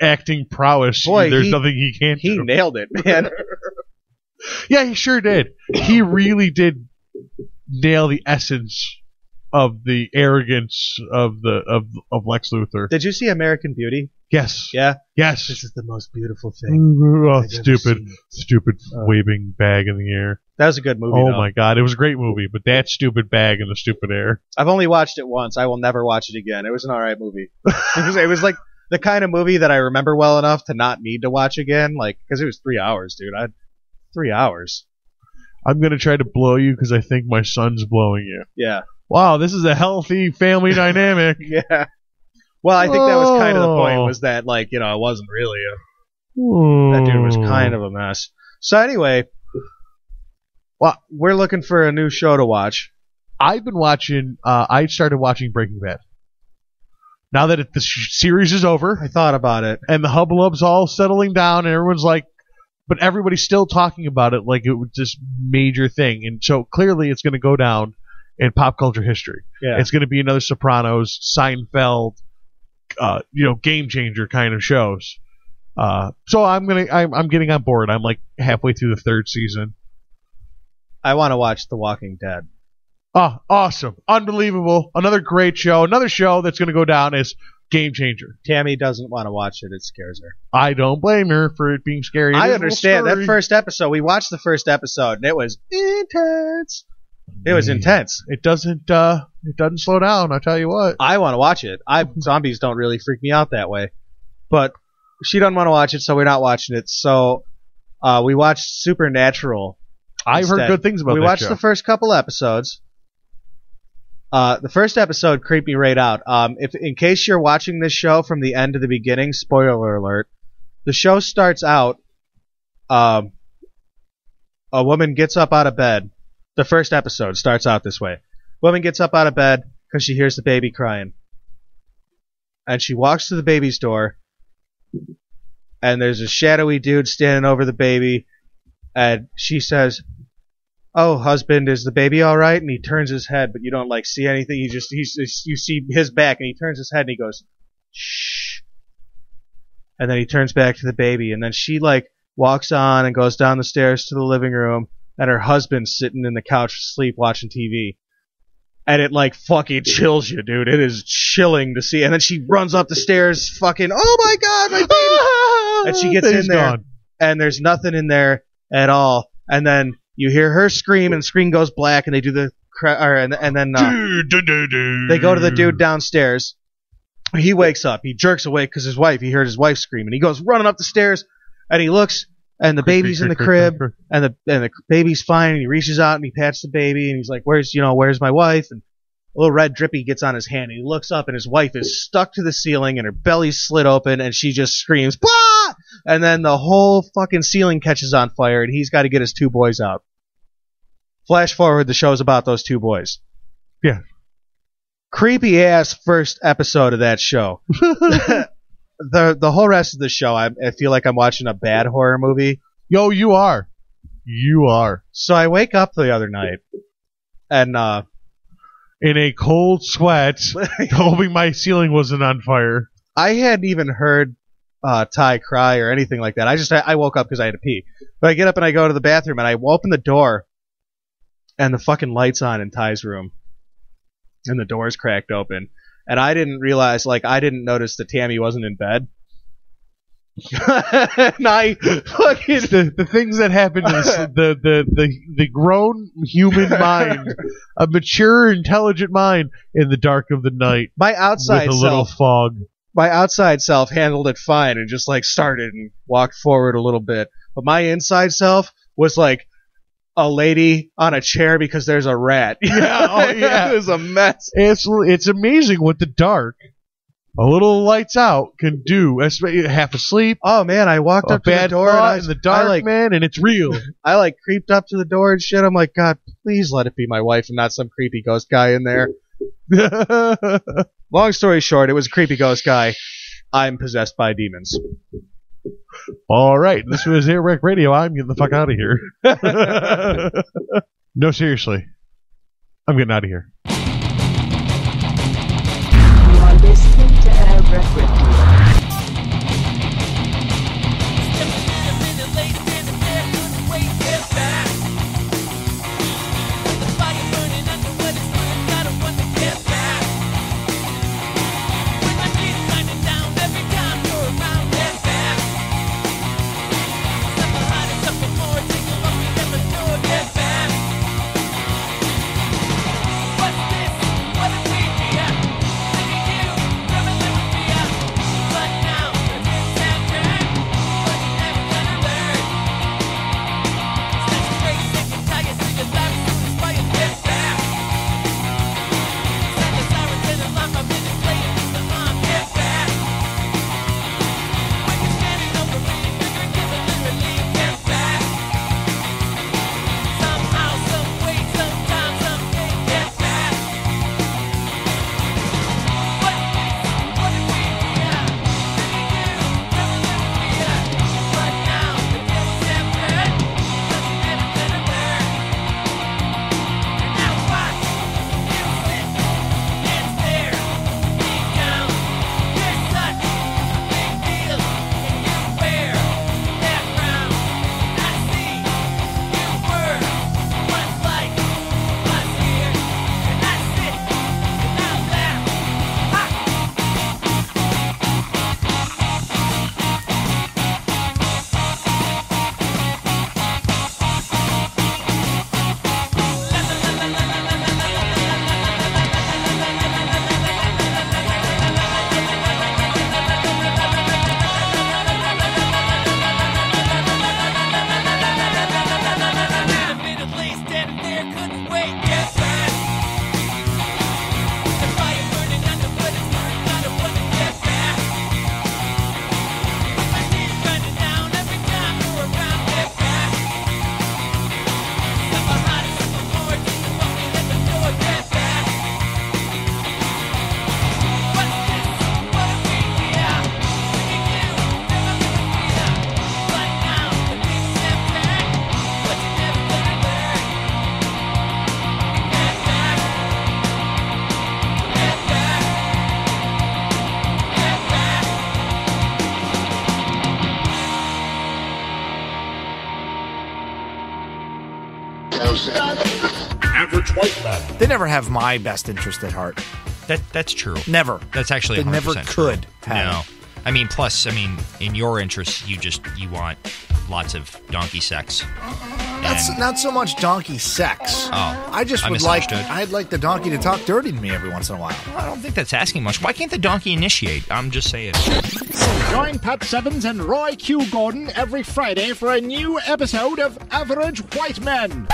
acting prowess, there's nothing he can't do. He nailed it, man. Yeah, he sure did. He really did nail the essence of the arrogance of Lex Luthor. Did you see American Beauty? Yes. Yeah? Yes. This is the most beautiful thing. Oh, stupid waving bag in the air. That was a good movie, Oh though. my god, it was a great movie, but that stupid bag in the stupid air. I've only watched it once. I will never watch it again. It was an alright movie. It was like the kind of movie that I remember well enough to not need to watch again, like, because it was 3 hours, dude. 3 hours. I'm going to try to blow you because I think my son's blowing you. Yeah. Wow, this is a healthy family dynamic. Yeah. Well, I think that was kind of the point, was that, like, you know, it wasn't really that dude was kind of a mess. So anyway, well, we're looking for a new show to watch. I've been watching, I started watching Breaking Bad. Now that the series is over. I thought about it. And the hubbub's all settling down and everyone's like, but everybody's still talking about it like it was this major thing. And so clearly it's going to go down in pop culture history. Yeah. It's going to be another Sopranos, Seinfeld, game changer kind of shows. So I'm getting on board. I'm like halfway through the 3rd season. I want to watch The Walking Dead. Oh, awesome. Unbelievable. Another great show. Another show that's going to go down as game changer. Tammy doesn't want to watch it. It scares her. I don't blame her for it being scary. I understand. That first episode, we watched the first episode, and it was intense. It was intense. It doesn't slow down, I'll tell you what. I want to watch it. Zombies don't really freak me out that way. But she doesn't want to watch it, so we're not watching it. So we watched Supernatural. I've heard good things about that show. We watched the first couple episodes. The first episode creeped me right out. If in case you're watching this show from the end to the beginning, spoiler alert, the show starts out, a woman gets up out of bed. The first episode starts out this way. Woman gets up out of bed because she hears the baby crying. And she walks to the baby's door, and there's a shadowy dude standing over the baby, and she says, "Oh, husband, is the baby all right?" And he turns his head, but you don't see anything. You see his back, and he turns his head, and he goes, "Shh." And then he turns back to the baby, and then she walks on and goes down the stairs to the living room, and her husband's sitting in the couch asleep watching TV. And it fucking chills you, dude. It is chilling to see. And then she runs up the stairs, fucking, "Oh my god, my baby!" And she gets in there, and there's nothing in there at all. And then you hear her scream, and the screen goes black, and they do the and then they go to the dude downstairs. He wakes up. He jerks awake because he heard his wife scream, and he goes running up the stairs, and he looks, and the baby's in the crib, and the baby's fine, and he reaches out and he pats the baby, and he's like, "Where's my wife?" And a little red drippy gets on his hand, and he looks up, and his wife is stuck to the ceiling, and her belly's slit open, and she just screams, "Bah!" And then the whole fucking ceiling catches on fire, and he's got to get his 2 boys out. Flash forward, the show's about those 2 boys. Yeah. Creepy ass first episode of that show. The whole rest of the show, I feel like I'm watching a bad horror movie. Yo, you are. You are. So I wake up the other night, and in a cold sweat, hoping my ceiling wasn't on fire. I hadn't even heard Ty cry or anything like that. I woke up because I had to pee. But I get up and I go to the bathroom, and I open the door, and the fucking light's on in Ty's room. And the door's cracked open. And I didn't realize, I didn't notice that Tammy wasn't in bed. And I fucking... The things that happen in the grown human mind, a mature, intelligent mind in the dark of the night. My outside with a little fog. My outside self handled it fine and just started and walked forward a little bit. But my inside self was like a lady on a chair because there's a rat. Yeah, oh yeah. It was a mess. It's amazing what the dark, a little lights out, can do. Half asleep. Oh man, I walked up to the door and in the dark, man, and it's real. I creeped up to the door and shit. I'm like, God, please let it be my wife and not some creepy ghost guy in there. Long story short, it was a creepy ghost guy. I'm possessed by demons. All right, this was AirWreck Radio. I'm getting the fuck out of here. No, seriously. I'm getting out of here. You are listening to AirWreck Radio. Average white man. They never have my best interest at heart. That's true. Never. That's actually 100% they never could true. have. No. I mean, plus, in your interests, you want lots of donkey sex. That's not so much donkey sex. Oh, I just would I'd like the donkey to talk dirty to me every once in a while. Well, I don't think that's asking much. Why can't the donkey initiate? I'm just saying. Join Pat Sevens and Roy Q. Gordon every Friday for a new episode of Average White Men.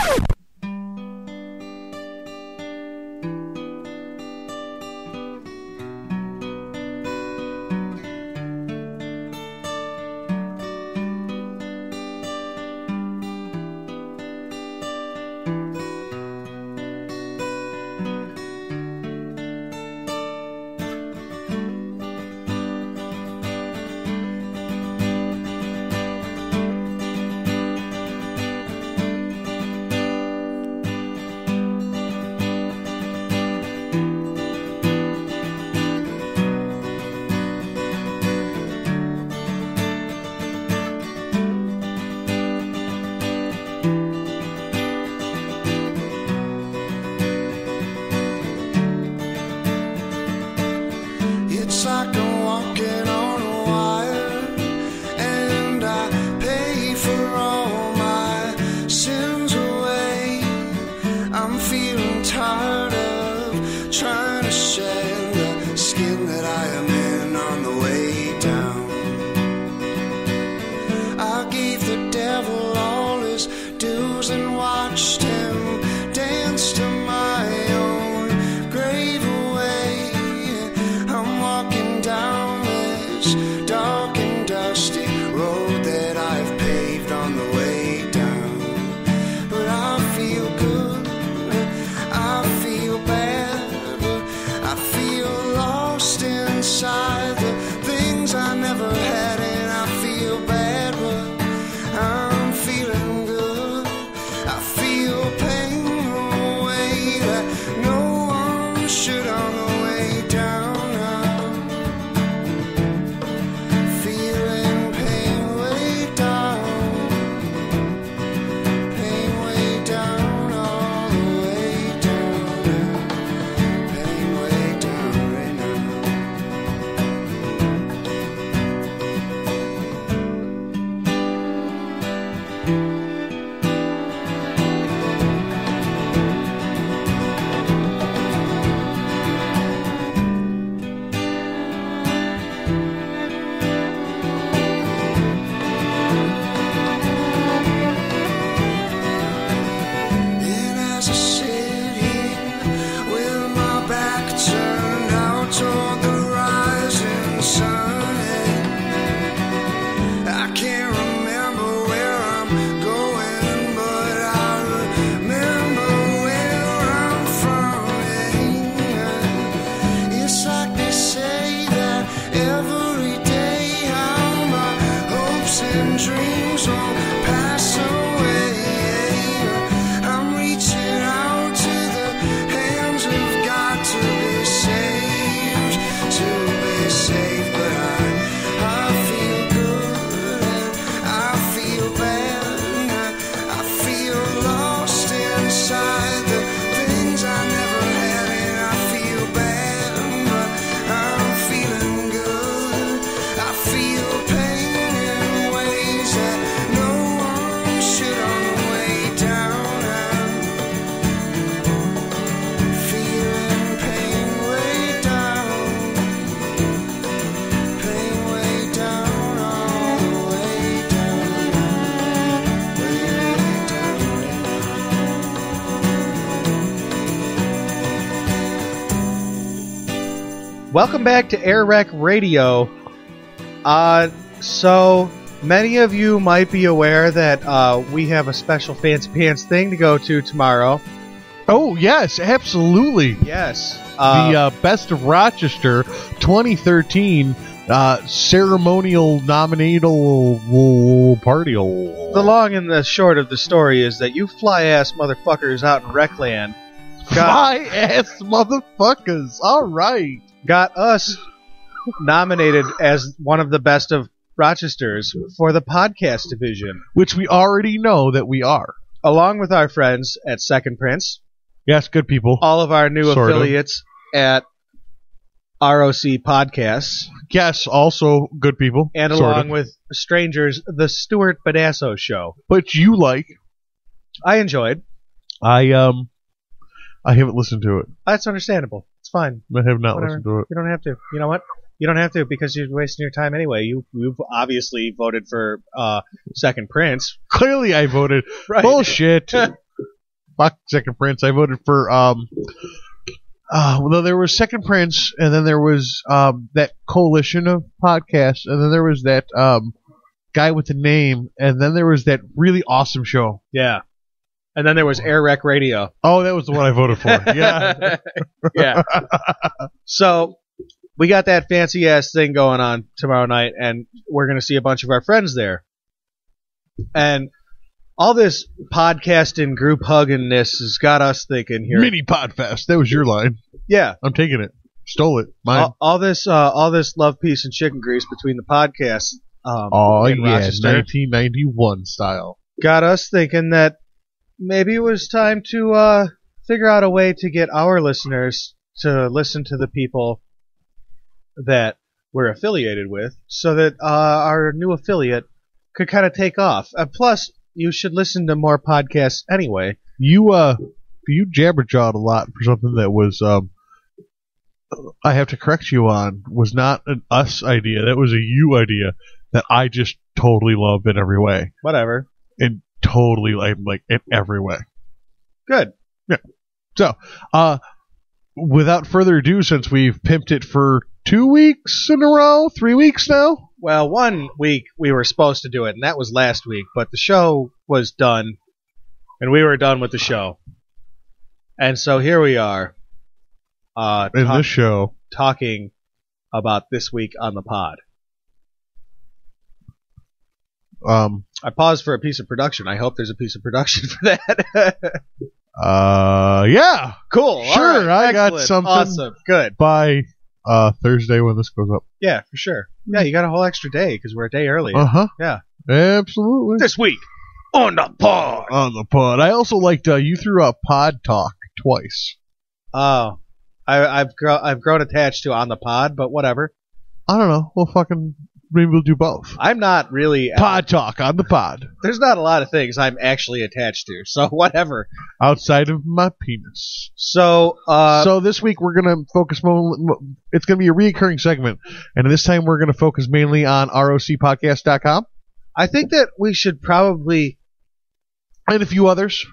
road that I've paved on the way down. But I feel good, I feel bad, I feel lost inside the things I never had, and I feel bad, but I'm feeling good. I feel pain away that no one should on the way down. Feeling pain way down, all the way down, pain way down right now. And as I sit here with my back turned out toward the rising sun, and I can't remember where I'm going, but I remember where I'm from. And it's like they say that every day how my hopes and dreams won't pass away. I'm reaching out to the hands of God to be saved, but I feel good and I feel bad, and I feel lost inside the things I never had, and I feel bad, but I'm feeling good. I feel pain in ways that no one should on the way down. Feeling pain way down, all the way down, way down right now. Welcome back to AirWreck Radio. So many of you might be aware that we have a special Fancy Pants thing to go to tomorrow. Oh, yes, absolutely. Yes. The Best of Rochester 2013 ceremonial nominatal party. The long and the short of the story is that you fly-ass motherfuckers out in Wreckland Fly-ass motherfuckers. All right. got us nominated as one of the best of Rochesters for the podcast division. Which we already know that we are. Along with our friends at Second Prince. Yes, good people. All of our new Sort of. affiliates at ROC Podcasts. Yes, also good people. And Sort along of. with strangers, the Stuart Badasso Show. But you like. I enjoyed. I haven't listened to it. That's understandable. It's fine. I have not Whatever. listened to it. You don't have to. You know what? You don't have to because you're wasting your time anyway. You've obviously voted for Second Prince. Clearly I voted. Right. Bullshit. Fuck Second Prince. I voted for well, there was Second Prince, and then there was that coalition of podcasts, and then there was that guy with the name, and then there was that really awesome show. Yeah. And then there was AirWreckRadio. Oh, that was the one I voted for. Yeah. Yeah. So we got that fancy ass thing going on tomorrow night, and we're going to see a bunch of our friends there. And all this podcasting, group huggingness has got us thinking here. Mini Podfest. That was your line. Yeah. I'm taking it. Stole it. Mine. All this love, peace, and chicken grease between the podcasts. Oh, in yeah. Rochester 1991 style. got us thinking that maybe it was time to figure out a way to get our listeners to listen to the people that we're affiliated with, so that our new affiliate could kind of take off. Plus, you should listen to more podcasts anyway. You jabberjawed a lot for something that was I have to correct you on, was not an us idea. That was a you idea that I just totally love in every way. Whatever. And totally like in every way. Good. Yeah. So, without further ado, since we've pimped it for 2 weeks in a row, 3 weeks now, Well, 1 week we were supposed to do it, and that was last week, but the show was done, and we were done with the show. And so here we are. In this show. Talking about this week on the pod. I paused for a piece of production. I hope there's a piece of production for that. Yeah. Cool. Sure, All right. I got Excellent. something. Awesome. Good. By Thursday when this goes up. Yeah, for sure. Yeah, you got a whole extra day because we're a day early. Uh-huh. Yeah. Absolutely. This week on the pod. On the pod. I also liked you threw out pod talk twice. Oh. I've grown attached to on the pod, but whatever. I don't know. Well, maybe we'll do both. I'm not really pod talk on the pod. There's not a lot of things I'm actually attached to, so whatever. Outside of my penis. So this week we're gonna focus. It's gonna be a recurring segment, and this time we're gonna focus mainly on rocpodcast.com. I think that we should probably, and a few others,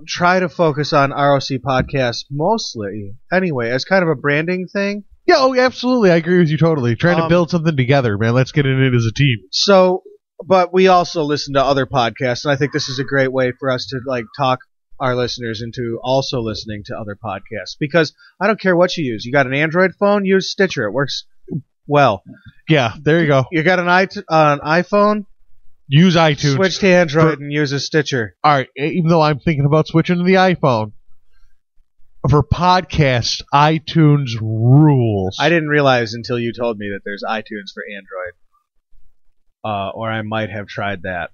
try to focus on ROC Podcast mostly. Anyway, as kind of a branding thing. Yeah, oh, absolutely. I agree with you totally. Trying to build something together, man. Let's get in it as a team. So, but we also listen to other podcasts, and I think this is a great way for us to talk our listeners into also listening to other podcasts. Because I don't care what you use. You got an Android phone, use Stitcher. It works well. Yeah, there you go. You got an iPhone, use iTunes. Switch to Android and use a Stitcher. All right, even though I'm thinking about switching to the iPhone. For podcasts, iTunes rules. I didn't realize until you told me that there's iTunes for Android. Or I might have tried that.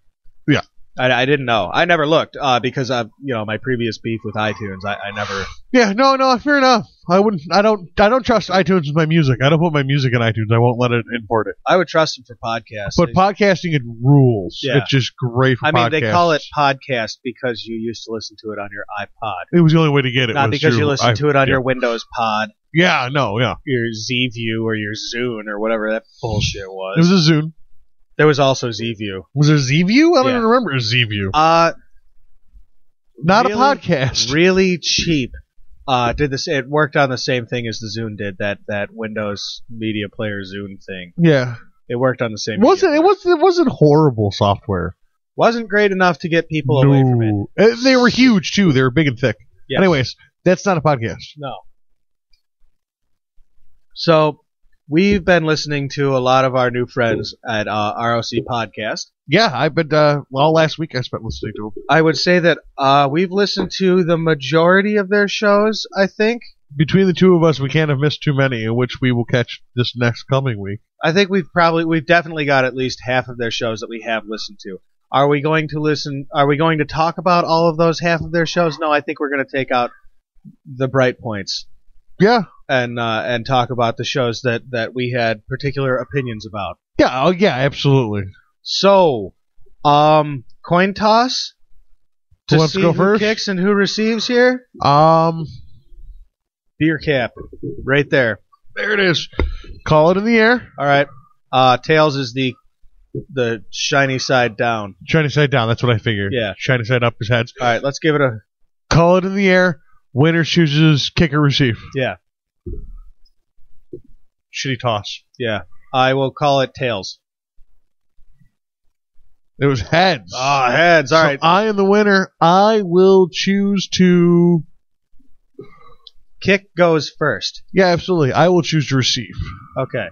Yeah. I didn't know. I never looked because of my previous beef with iTunes. I never. Yeah, no, fair enough. I don't trust iTunes with my music. I don't put my music in iTunes. I won't let it import it. I would trust them for podcasts. But podcasting, it rules. Yeah. It's just great for podcasts. I mean, they call it podcast because you used to listen to it on your iPod. It was the only way to get it. Not because you listened to it on your Windows Pod. Yeah, no, yeah. Your ZView or your Zune or whatever that bullshit was. It was a Zune. There was also ZView. Was there ZView? I don't even remember a ZView. Not really, a podcast. Really cheap. Did this? It worked on the same thing as the Zune did. That Windows Media Player Zune thing. Yeah. It worked on the same. It wasn't horrible software. Wasn't great enough to get people away from it. They were huge too. They were big and thick. Yes. Anyways, that's not a podcast. No. So. We've been listening to a lot of our new friends at ROC Podcast. Yeah, I've been, last week I spent listening to them. I would say that we've listened to the majority of their shows, I think. Between the two of us, we can't have missed too many, in which we will catch this next coming week. I think we've definitely got at least half of their shows that we have listened to. Are we going to talk about all of those half of their shows? No, I think we're going to take out the bright points. Yeah. And talk about the shows that we had particular opinions about. Yeah, oh yeah, absolutely. So, coin toss Who wants to go first? Who kicks and who receives here? Beer cap, right there. There it is. Call it in the air. All right. Tails is the shiny side down. Shiny side down. That's what I figured. Yeah. Shiny side up is heads. All right. Let's give it a. Call it in the air. Winner chooses kick or receive. Yeah. Shitty toss. Yeah. I will call it tails. It was heads. Heads. All right. I am the winner. I will choose to... Kick goes first. Yeah, absolutely. I will choose to receive. Okay.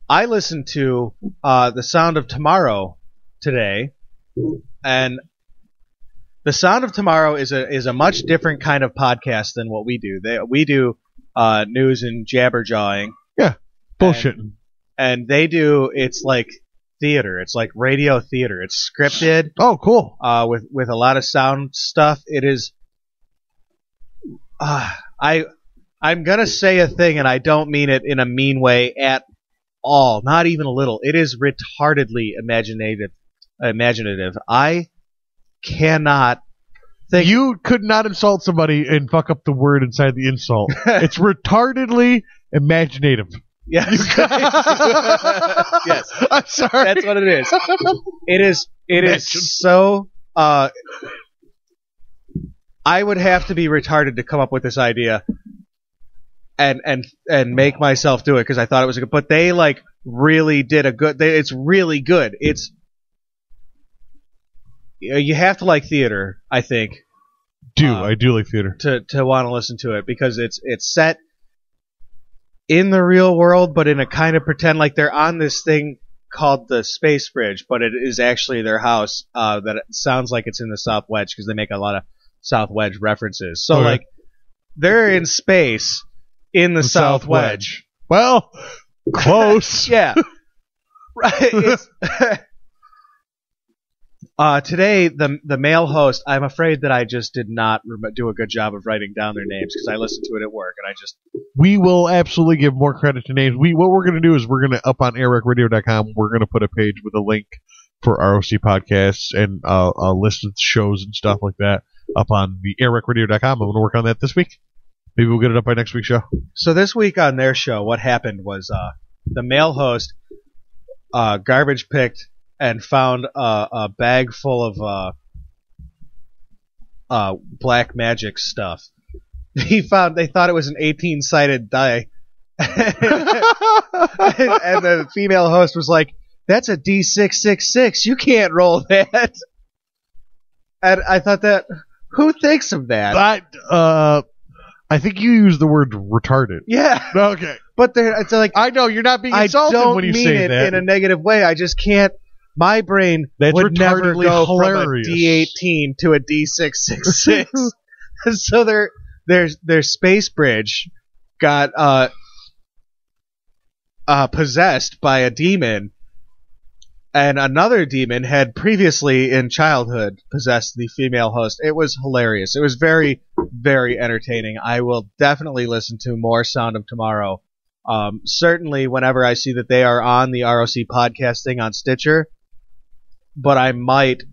I listened to The Sound of Tomorrow today, and The Sound of Tomorrow is a much different kind of podcast than what we do. We do news and jabber-jawing. Yeah, bullshitting. And they do, it's like theater. It's like radio theater. It's scripted. Oh, cool. With a lot of sound stuff. It is... I'm going to say a thing, and I don't mean it in a mean way at all. Not even a little. It is retardedly imaginative. I cannot think... You could not insult somebody and fuck up the word inside the insult. It's retardedly imaginative. Yes. Yes. I'm sorry. That's what it is. It is so... I would have to be retarded to come up with this idea. and make myself do it because I thought it was good. But they like really did a good. It's really good. It's you have to like theater, I think. I do like theater to want to listen to it because it's set in the real world, but in a kind of pretend like they're on this thing called the Space Bridge, but it is actually their house. That it sounds like it's in the South Wedge because they make a lot of South Wedge references. So like they're in space in the South Wedge. Well, close. Yeah. Right. Today, the male host, I'm afraid that I just did not do a good job of writing down their names because I listened to it at work and I just... We will absolutely give more credit to names. What we're going to do is we're going to, up on AirWreckRadio.com, we're going to put a page with a link for ROC podcasts and a list of shows and stuff like that up on the AirWreckRadio.com. I'm going to work on that this week. Maybe we'll get it up by next week's show. So this week on their show, what happened was the male host garbage picked and found a bag full of black magic stuff. They thought it was an 18-sided die. And the female host was like, "That's a D666. You can't roll that." And I thought that, who thinks of that? I think you used the word retarded. Yeah. Okay. But it's like, I know you're not being insulted when you say that. I don't mean it in a negative way. I just can't. My brain would never go hilarious. From a D18 to a D666. So their space bridge got possessed by a demon, and another demon had previously in childhood possessed the female host. It was hilarious. It was very, very entertaining. I will definitely listen to more Sound of Tomorrow. Certainly whenever I see that they are on the ROC podcasting on Stitcher, but I might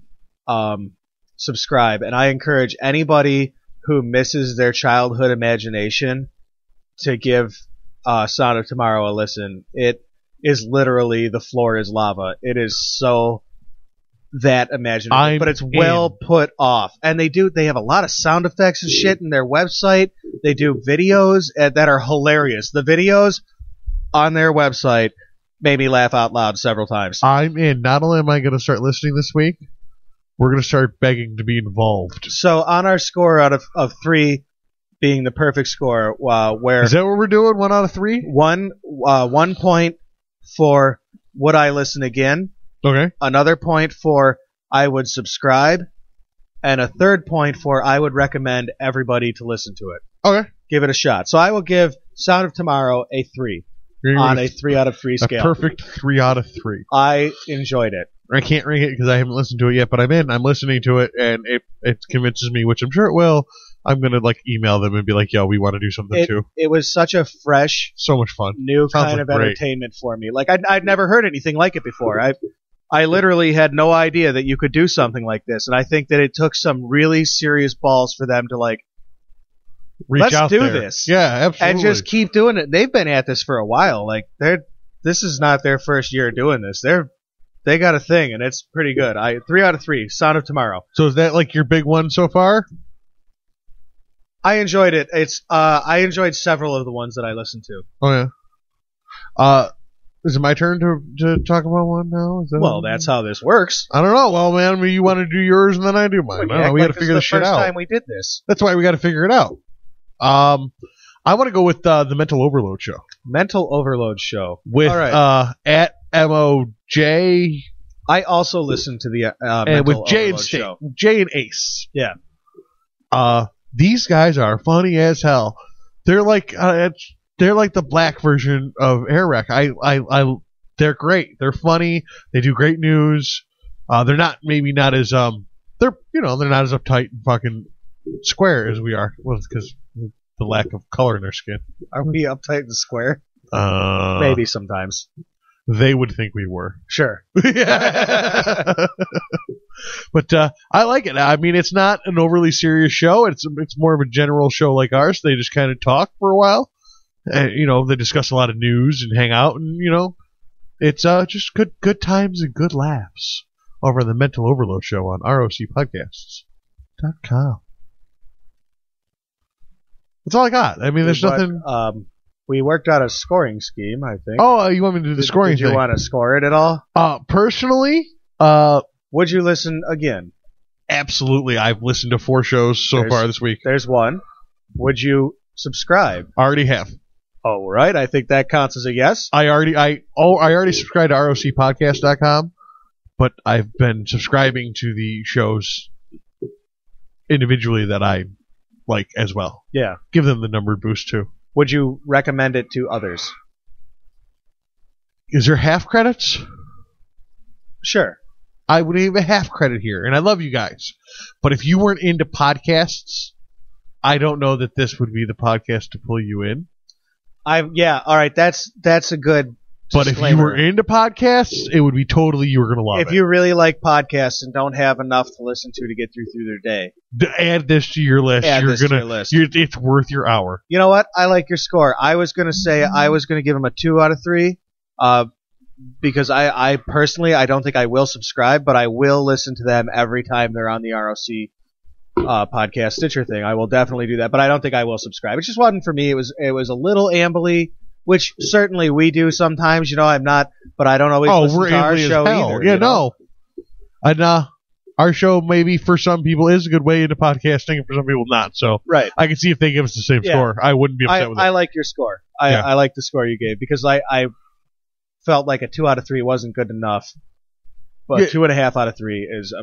subscribe. And I encourage anybody who misses their childhood imagination to give Sound of Tomorrow a listen. It is literally the floor is lava. It is so that imaginative, but it's well put off. And they have a lot of sound effects and shit in their website. They do videos that are hilarious. The videos on their website made me laugh out loud several times. I'm in. Not only am I going to start listening this week, we're going to start begging to be involved. So on our score out of 3 being the perfect score, where... Is that what we're doing? 1 out of 3? 1 point for would I listen again? Okay. Another point for I would subscribe. And a third point for I would recommend everybody to listen to it. Okay. Give it a shot. So I will give Sound of Tomorrow a 3 on a 3 out of 3 scale. A perfect 3 out of 3. I enjoyed it. I can't rank it because I haven't listened to it yet, but I'm in. I'm listening to it, and it convinces me, which I'm sure it will. I'm going to email them and be like, yo, we want to do something too. It was such a fresh, so much fun, new kind of entertainment for me. I'd never heard anything like it before. I literally had no idea that you could do something like this, and I think that it took some really serious balls for them to reach out do there. this. Yeah, absolutely. And just keep doing it. They've been at this for a while. This is not their first year doing this. They got a thing, and it's pretty good. 3 out of 3. Sound of Tomorrow. So is that your big one so far? I enjoyed it. I enjoyed several of the ones that I listened to. Oh yeah. Is it my turn to talk about one now? That's how this works. I don't know. Well, man, you want to do yours and then I do mine. We got to figure this shit out. First time we did this. That's why we got to figure it out. I want to go with the Mental Overload Show. Mental Overload Show with at MOJ. I also listened to the Mental with Jay Overload and Show. Jay and Ace. Yeah. These guys are funny as hell. They're like the black version of AirWreck. They're great. They're funny. They do great news. They're not as they're not as uptight and fucking square as we are. Well, it's because the lack of color in their skin. Are we uptight and square? Maybe sometimes. They would think we were. Sure. But I like it. I mean, it's not an overly serious show. It's more of a general show like ours. They just kind of talk for a while. And, they discuss a lot of news and hang out. And, it's just good times and good laughs over the Mental Overload Show on ROCpodcasts.com. That's all I got. I mean, there's nothing... We worked out a scoring scheme, I think. Oh, you want me to do the scoring Did you thing? want to score it at all? Personally, would you listen again? Absolutely. I've listened to 4 shows so far this week. There's one. Would you subscribe? I already have. Oh, right. I think that counts as a yes. I already subscribed to rocpodcast.com, but I've been subscribing to the shows individually that I like as well. Yeah. Give them the numbered boost too. Would you recommend it to others? Is there half credits? Sure. I would give a half credit here, and I love you guys. But if you weren't into podcasts, I don't know that this would be the podcast to pull you in. Yeah, all right, that's a good But disclaimer. if you were into podcasts, it would be totally, you were going to love it. If you really like podcasts and don't have enough to listen to get through their day. Add this to your list. Add this to your list. It's worth your hour. You know what? I like your score. I was going to say I was going to give him a 2 out of 3 because I personally, I don't think I will subscribe, but I will listen to them every time they're on the ROC podcast Stitcher thing. I will definitely do that, but I don't think I will subscribe. It just wasn't for me. It was a little ambly, which certainly we do sometimes. I'm not, but I don't always listen we're to our ambly as show hell. either. Yeah, no. And our show maybe for some people is a good way into podcasting, and for some people not. So right. I can see if they give us the same score. I wouldn't be upset with it. I like your score. I like the score you gave because I felt like a 2 out of 3 wasn't good enough. But 2.5 out of 3 is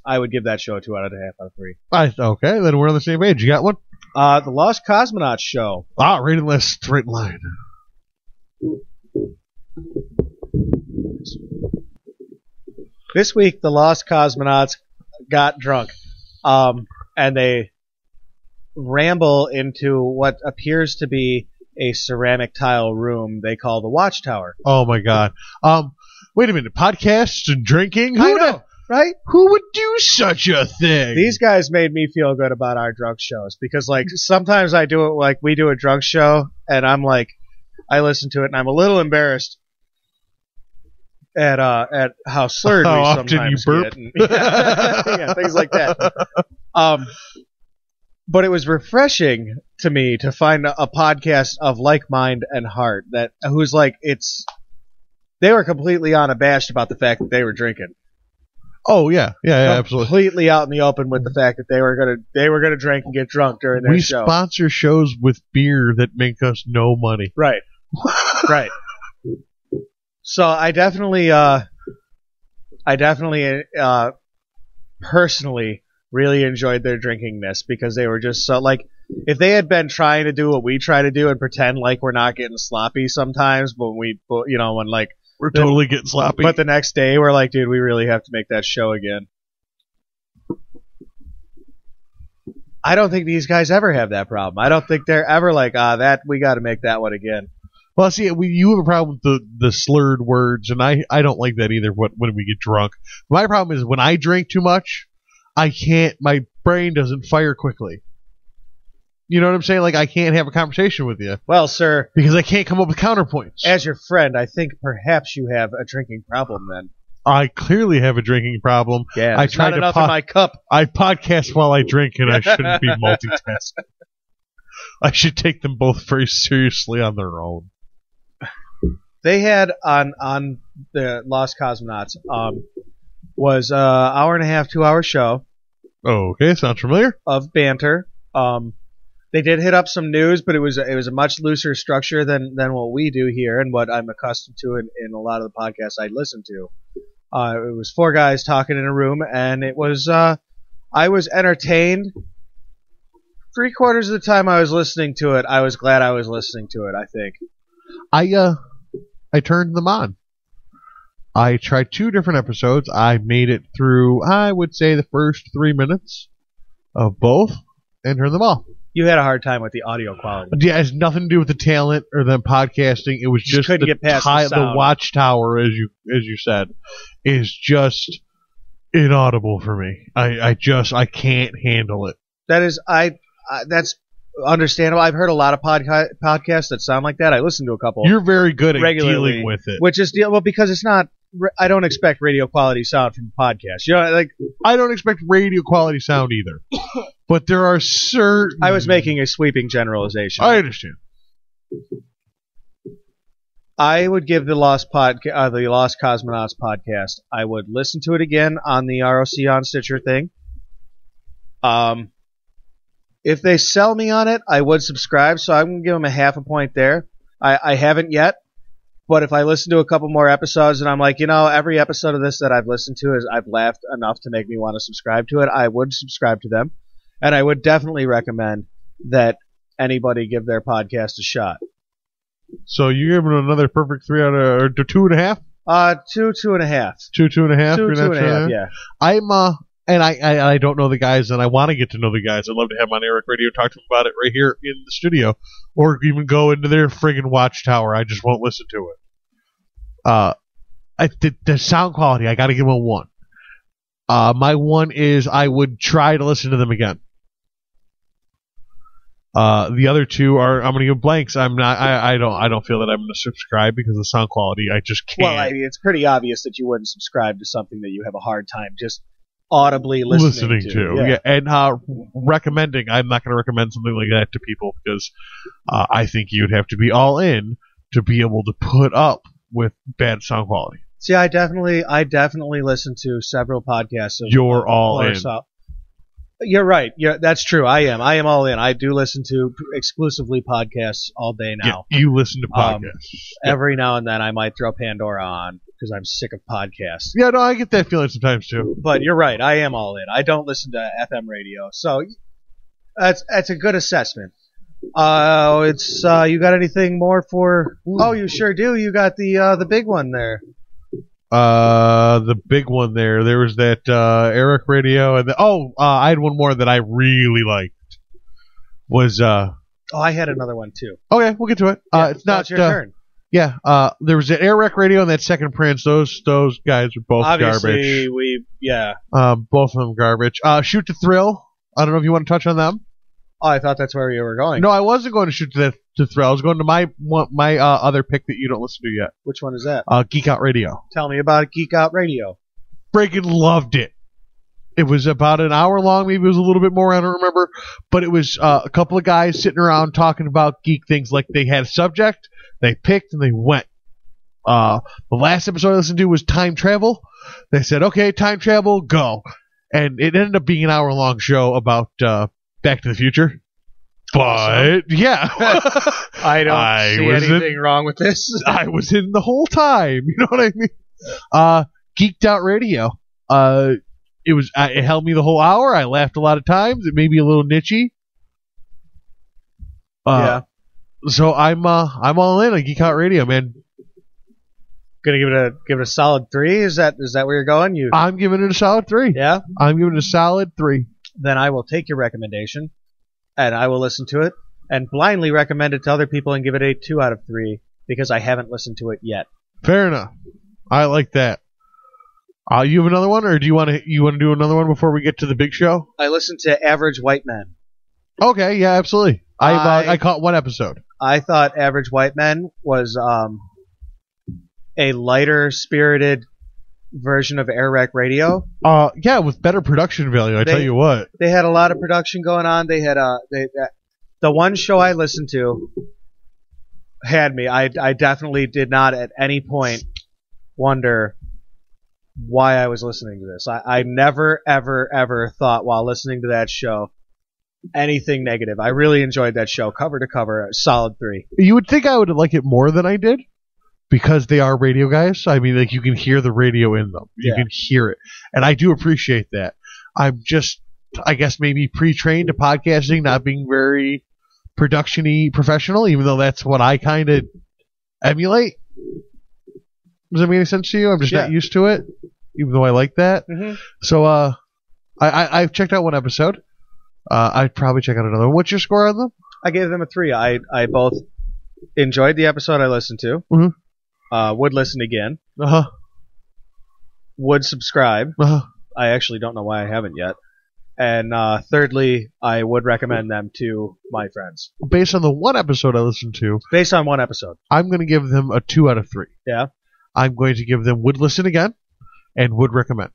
I would give that show a 2.5 out of 3. Okay, then we're on the same page. You got one? The Lost Cosmonauts show. Rating list, straight line. This week, the Lost Cosmonauts got drunk, and they ramble into what appears to be a ceramic tile room they call the Watchtower. Oh my God! Wait a minute, podcasts and drinking? I know, right? Who would do such a thing? These guys made me feel good about our drunk shows because, sometimes I do it we do a drunk show, and I'm I listen to it, and I'm a little embarrassed at how slurred we sometimes burp. get. Yeah, things like that. But it was refreshing to me to find a podcast of like mind and heart who's they were completely unabashed about the fact that they were drinking. Oh yeah, absolutely. Completely out in the open with the fact that they were gonna drink and get drunk during their show. We sponsor shows with beer that make us no money. Right. Right. So I definitely personally really enjoyed their drinkingness because they were just so if they had been trying to do what we try to do and pretend like we're not getting sloppy sometimes, but we're totally getting sloppy. But the next day we're like, dude, we really have to make that show again. I don't think these guys ever have that problem. I don't think they're ever that we got to make that one again. Well, see, you have a problem with the slurred words, and I don't like that either when we get drunk. My problem is when I drink too much, my brain doesn't fire quickly. You know what I'm saying? I can't have a conversation with you. Well, sir. Because I can't come up with counterpoints. As your friend, I think perhaps you have a drinking problem then. I clearly have a drinking problem. Yeah, I tried not enough in my cup. I podcast while I drink, and I shouldn't be multitasking. I should take them both very seriously on their own. They had on the Lost Cosmonauts was an hour and a half, 2 hour show. Oh, okay, sounds familiar. Of banter. They did hit up some news, but it was a much looser structure than what we do here and what I'm accustomed to in a lot of the podcasts I listen to. It was 4 guys talking in a room, and it was I was entertained. 3/4 of the time I was listening to it, I was glad I was listening to it. I think. I turned them on. I tried 2 different episodes. I made it through, I would say, the first 3 minutes of both and turned them off. You had a hard time with the audio quality. Yeah, it has nothing to do with the talent or them podcasting. It was just couldn't get past the sound. The Watchtower, as you said, is just inaudible for me. I can't handle it. That is that's understandable. I've heard a lot of podcasts that sound like that. I listen to a couple. You're very good at regularly dealing with it. Which is because it's not. I don't expect radio quality sound from a podcast. I don't expect radio quality sound either. But there are certain. I was making a sweeping generalization. I understand. I would give the Lost Cosmonauts podcast. I would listen to it again on the ROC on Stitcher thing. If they sell me on it, I would subscribe, so I'm going to give them a half a point there. I haven't yet, but if I listen to a couple more episodes and I'm like, every episode of this that I've listened to I've laughed enough to make me want to subscribe to it, I would subscribe to them. And I would definitely recommend that anybody give their podcast a shot. So you give it another perfect 3 out of or 2.5? 2.5. 2.5. 2.5. Yeah. I'm and I don't know the guys, and I want to get to know the guys. I'd love to have them on AirWreckRadio, talk to them about it right here in the studio, or even go into their friggin' watchtower. I just won't listen to it. The sound quality, I got to give them a 1. My 1 is I would try to listen to them again. The other 2 are I'm going to give blanks. I don't feel that I'm going to subscribe because of the sound quality. I just can't. Well, it's pretty obvious that you wouldn't subscribe to something that you have a hard time just audibly listening to. Yeah. And recommending, I'm not going to recommend something like that to people because I think you'd have to be all in to be able to put up with bad sound quality. See, I definitely listen to several podcasts. You're all in. You're right. Yeah, that's true. I am all in. I do listen to exclusively podcasts all day now. Yeah, you listen to podcasts. Every now and then I might throw Pandora on because I'm sick of podcasts. Yeah, no, I get that feeling sometimes too. But you're right. I am all in. I don't listen to FM radio. So that's a good assessment. You got anything more for? Oh, you sure do. You got the big one there. The big one there. There was that AirWreckRadio, and I had one more that I really liked. Was I had another one too. Okay, we'll get to it. Yeah, it's not your turn. Yeah, there was an AirWreckRadio and that Second Prince. Those guys were both obviously garbage. Both of them garbage. Shoot to Thrill. I don't know if you want to touch on them. Oh, I thought that's where you were going. No, I wasn't going to shoot to Thrill. I was going to my other pick that you don't listen to yet. Which one is that? Geek Out Radio. Tell me about Geek Out Radio. Friggin' loved it. It was about an hour long. Maybe it was a little bit more. I don't remember. But it was a couple of guys sitting around talking about geek things. Like they had a subject, they picked, and they went. The last episode I listened to was time travel. They said, okay, time travel, go. And it ended up being an hour-long show about Back to the Future. But, awesome. Yeah. I don't see anything wrong with this. I was in the whole time. You know what I mean? Geeked Out Radio. It held me the whole hour. I laughed a lot of times. It made me a little nichey. Yeah. So I'm all in on Geek Out Radio, man. Gonna give it a solid 3. Is that where you're going? I'm giving it a solid 3. Yeah. I'm giving it a solid 3. Then I will take your recommendation, and I will listen to it, and blindly recommend it to other people and give it a 2 out of 3 because I haven't listened to it yet. Fair enough. I like that. You have another one, or do you want to do another one before we get to the big show? I listened to Average White Men. Okay, yeah, absolutely. I caught one episode. I thought Average White Men was a lighter spirited version of AirWreckRadio. Yeah, with better production value. I tell you what, they had a lot of production going on. They had the one show I listened to had me. I definitely did not at any point wonder why I was listening to this. I never ever thought while listening to that show anything negative. I really enjoyed that show, cover to cover, a solid 3. You would think I would like it more than I did. Because they are radio guys. I mean, like, you can hear the radio in them. You can hear it. And I do appreciate that. I'm just, I guess, maybe pre-trained to podcasting, not being very production-y professional, even though that's what I kind of emulate. Does that make any sense to you? I'm just not used to it, even though I like that. Mm-hmm. So, I've checked out one episode. I'd probably check out another one. What's your score on them? I gave them a 3. I both enjoyed the episode I listened to. Mm-hmm. Would listen again. Uh-huh. Would subscribe. Uh-huh. I actually don't know why I haven't yet. And thirdly, I would recommend them to my friends. Based on the one episode I listened to. Based on one episode. I'm going to give them a 2 out of 3. Yeah. I'm going to give them would listen again and would recommend.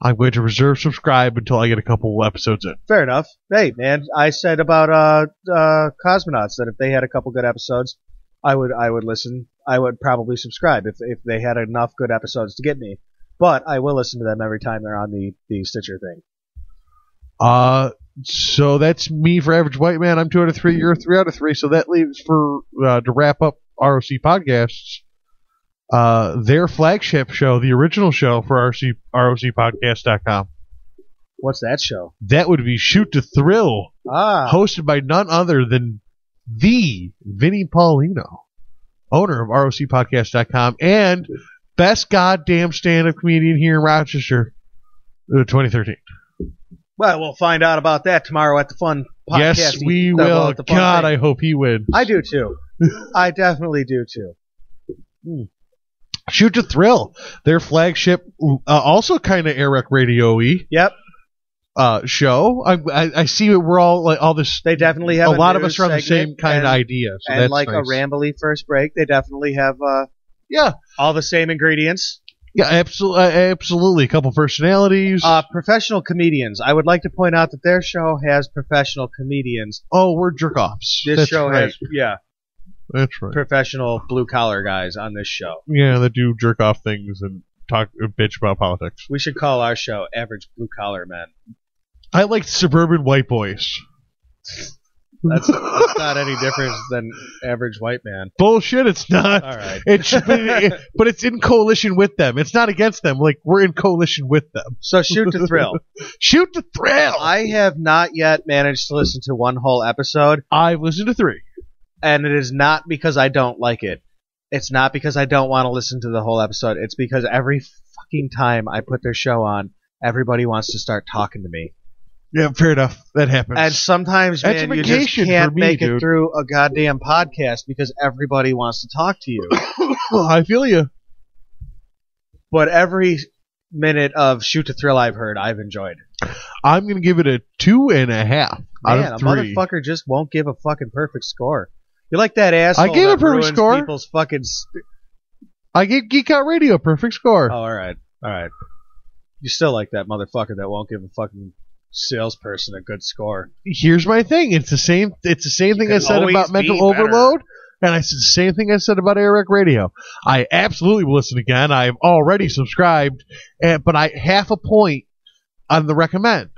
I'm going to reserve subscribe until I get a couple episodes in. Fair enough. Hey, man, I said about Cosmonauts that if they had a couple good episodes, I would listen. I would probably subscribe if they had enough good episodes to get me. But I will listen to them every time they're on the Stitcher thing. So that's me for Average White Man. I'm 2 out of 3. You're 3 out of 3. So that leaves to wrap up ROC Podcasts. Their flagship show, the original show for ROCpodcast.com. What's that show? That would be Shoot to Thrill, hosted by none other than the Vinnie Paulino, owner of ROCpodcast.com and best goddamn stand-up comedian here in Rochester, 2013. Well, we'll find out about that tomorrow at the Fun Podcast. Yes, we will. God, I hope he wins. I do too. I definitely do too. Shoot to Thrill, their flagship, also kind of AirWreck Radio-y. Yep. Show. I see it. We're all like all this. They definitely have a lot of us are on the same kind of idea. So and that's like nice. a rambly first break, they definitely have all the same ingredients. Yeah, absolutely. A couple personalities. Professional comedians. I would like to point out that their show has professional comedians. Oh, we're jerk-offs. This show has, that's right. Professional blue-collar guys on this show. Yeah, that do jerk-off things and talk bitch about politics. We should call our show Average Blue-Collar Men. I like suburban white boys. That's not any different than Average White Man. Bullshit, it's not. All right. But it's in coalition with them. It's not against them. Like, we're in coalition with them. So Shoot to Thrill. Shoot to Thrill! I have not yet managed to listen to one whole episode. I've listened to 3. And it is not because I don't like it. It's not because I don't want to listen to the whole episode. It's because every fucking time I put their show on, everybody wants to start talking to me. Yeah, fair enough. That happens. And sometimes, man, you just can't make it through a goddamn podcast because everybody wants to talk to you. Well, I feel you. But every minute of Shoot to Thrill I've heard, I've enjoyed. I'm going to give it a 2.5 out of 3. A motherfucker just won't give a fucking perfect score. You're like that asshole I gave that a perfect ruins score. People's fucking I gave Geek Out Radio a perfect score. Oh, all right. You still like that motherfucker that won't give a fucking salesperson a good score. Here's my thing. It's the same thing I said about Mental Overload, and I said the same thing I said about AirWreck Radio. I absolutely will listen again. I've already subscribed, but I half a point on the recommend.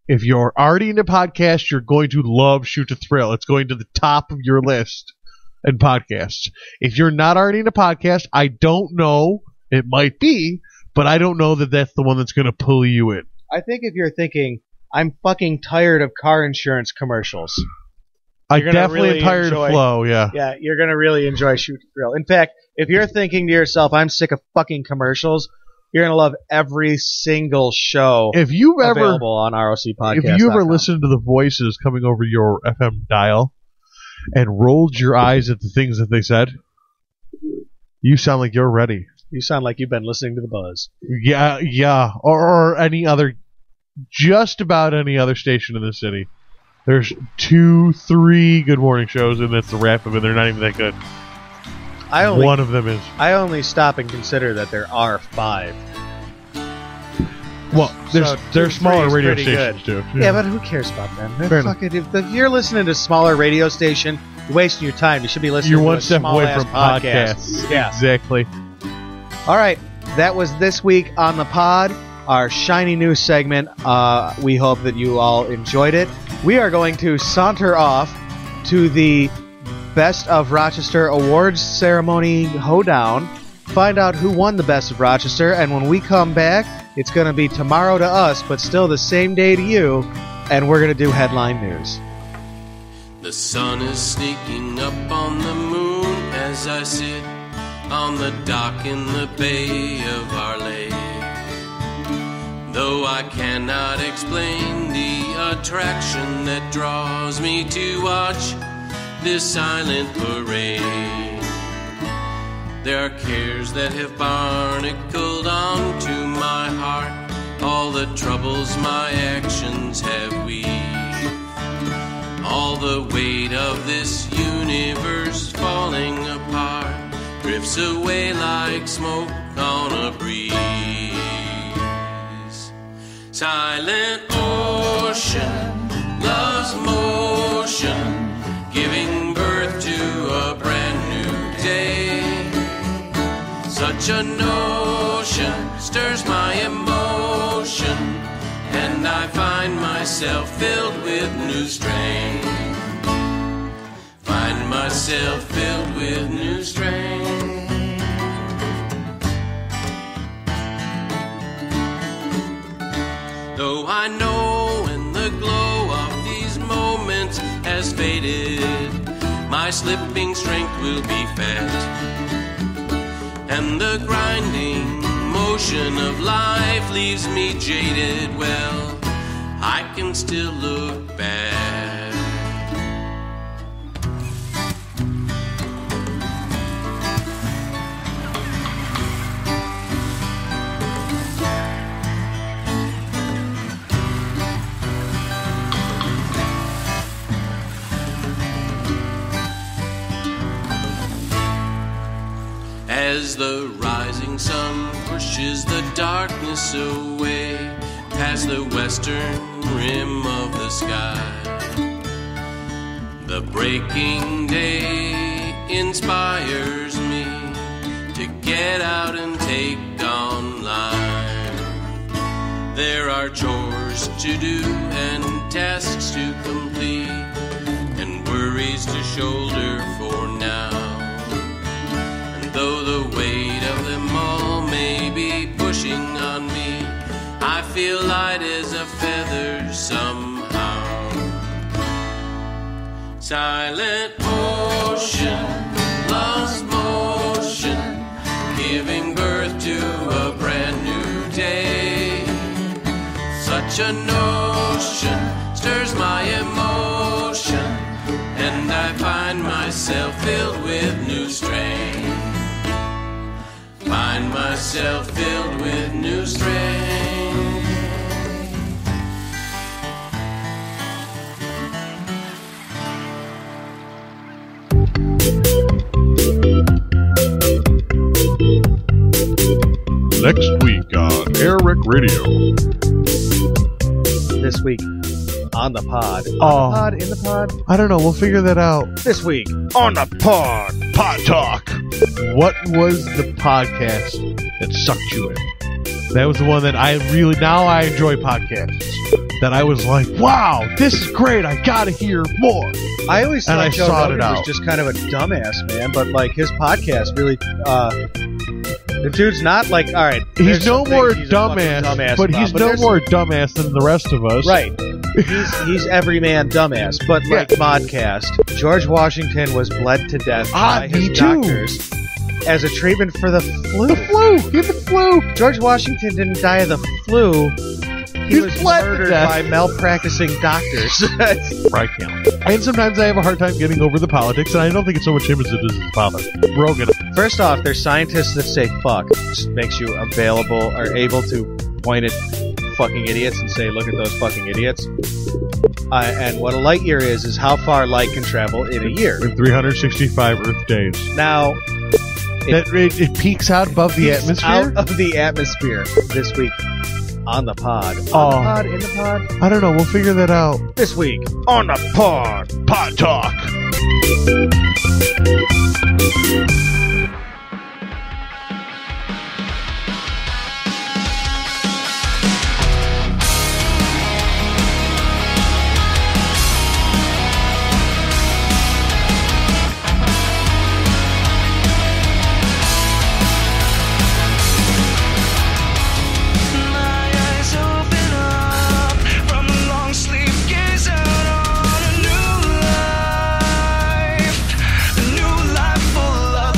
If you're already into podcasts, you're going to love Shoot to Thrill. It's going to the top of your list in podcasts. If you're not already into podcasts, I don't know. It might be, but I don't know that that's the one that's going to pull you in. I think if you're thinking, I'm fucking tired of car insurance commercials. I definitely am tired of Flow, yeah. Yeah, you're going to really enjoy Shoot to Thrill. In fact, if you're thinking to yourself, I'm sick of fucking commercials, you're going to love every single show available on ROC Podcast. If you ever listened to the voices coming over your FM dial and rolled your eyes at the things that they said, you sound like you're ready. You sound like you've been listening to The Buzz. Yeah. Or any other, just about any other station in the city. There's 2, 3 good morning shows, and that's the wrap of it. They're not even that good. One of them is. I only stop and consider that there are 5. Well, there's smaller radio stations, too. Yeah, but who cares about them? If you're listening to a smaller radio station, you're wasting your time. You should be listening to a small-ass You're one step away from podcasts. Yeah. Exactly. All right, that was this week on the pod, our shiny new segment. We hope that you all enjoyed it. We are going to saunter off to the Best of Rochester Awards ceremony hoedown, find out who won the Best of Rochester, and when we come back, it's going to be tomorrow to us, but still the same day to you, and we're going to do headline news. The sun is sneaking up on the moon as I sit on the dock in the bay of our lake. Though I cannot explain the attraction that draws me to watch this silent parade, there are cares that have barnacled onto my heart, all the troubles my actions have weaved, all the weight of this universe falling apart drifts away like smoke on a breeze. Silent ocean loves motion, giving birth to a brand new day. Such a notion stirs my emotion, and I find myself filled with new strength. Find myself filled with new strength. Though I know when the glow of these moments has faded, my slipping strength will be fed, and the grinding motion of life leaves me jaded. Well, I can still look back. As the rising sun pushes the darkness away past the western rim of the sky, the breaking day inspires me to get out and take on life. There are chores to do and tasks to complete and worries to shoulder for now. Though the weight of them all may be pushing on me, I feel light as a feather somehow. Silent ocean, lost motion, giving birth to a brand new day. Such a notion stirs my emotion, and I find myself filled with new strength. Find myself filled with new strength. Next week on AirWreck Radio. This week on the pod. Oh. On the pod, in the pod. I don't know. We'll figure that out. This week on the pod. Pod Talk. What was the podcast that sucked you in? That was the one that I really, now I enjoy podcasts. That I was like, wow, this is great. I gotta hear more. I always thought I Joe sought Rogan it out. was just kind of a dumbass, man. But like his podcast really, the dude's not like, all right. He's no more a dumbass, dumbass but about, he's no more dumbass than the rest of us. Right. He's everyman dumbass. But like Modcast, George Washington was bled to death by his doctors as a treatment for the flu. The flu. He had the flu. George Washington didn't die of the flu. He was murdered by malpracticing doctors. Right now. And sometimes I have a hard time getting over the politics, and I don't think it's so much him as it is his father. Rogan. First off, there's scientists that say fuck. Just makes you available or able to point at fucking idiots and say, look at those fucking idiots. And what a light year is how far light can travel in a year. In 365 Earth days. Now, it peaks out above the atmosphere? Out of the atmosphere this week on the pod. On the pod, in the pod. I don't know. We'll figure that out. This week on the pod. Pod Talk. Full of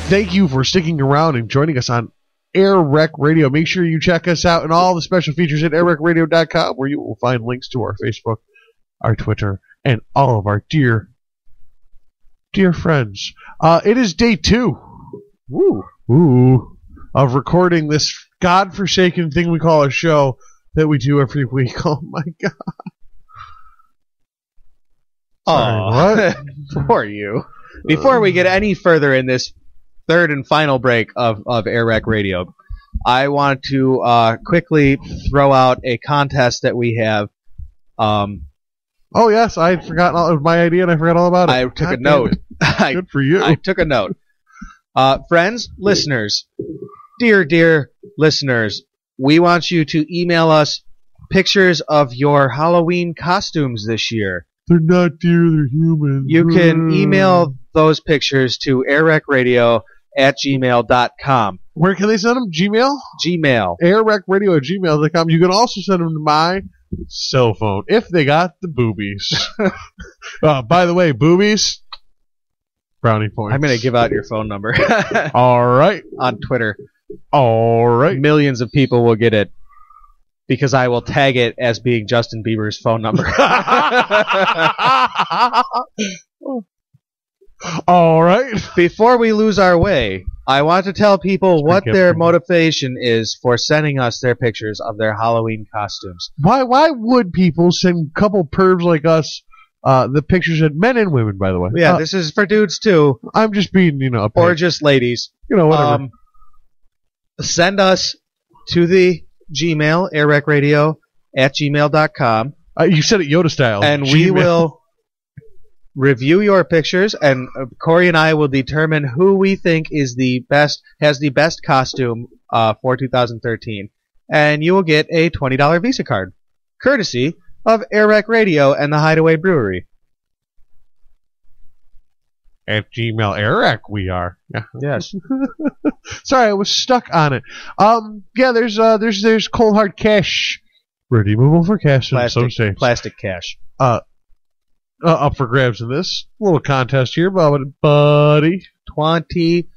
Thank you for sticking around and joining us on AirWreck Radio. Make sure you check us out and all the special features at AirWreckRadio.com, where you will find links to our Facebook, our Twitter, and all of our dear friends. It is day 2 of recording this godforsaken thing we call a show that we do every week. Oh my god. Oh, poor you. Before we get any further in this third and final break of AirWreck Radio, I want to quickly throw out a contest that we have. Oh yes, I had forgotten. It was my idea, and I forgot all about it. I took a note. Good for you. I took a note. Friends, listeners, dear listeners, we want you to email us pictures of your Halloween costumes this year. They're not deer, they're human. You can email those pictures to airwreckradio@gmail.com. Where can they send them? Gmail? Gmail. airwreckradio@gmail.com. You can also send them to my cell phone if they got the boobies. By the way, boobies, brownie points. I'm going to give out your phone number. All right. On Twitter. All right. Millions of people will get it because I will tag it as being Justin Bieber's phone number. All right. Before we lose our way, I want to tell people what their motivation is for sending us their pictures of their Halloween costumes. Why would people send a couple pervs like us the pictures of men and women, by the way? Yeah, this is for dudes too. I'm just being, or just ladies. Whatever. Send us to the Gmail, airwreckradio@gmail.com. You said it Yoda style. And Gmail. we will review your pictures, and Corey and I will determine who we think has the best costume for 2013. And you will get a $20 Visa card, courtesy of AirWreck Radio and the Hideaway Brewery. At Gmail AirWreck we are. Yeah. Yes. Sorry, I was stuck on it. Yeah, there's cold hard cash. Redeemable for cash in some states. Plastic cash. Up for grabs in this little contest here, buddy. 20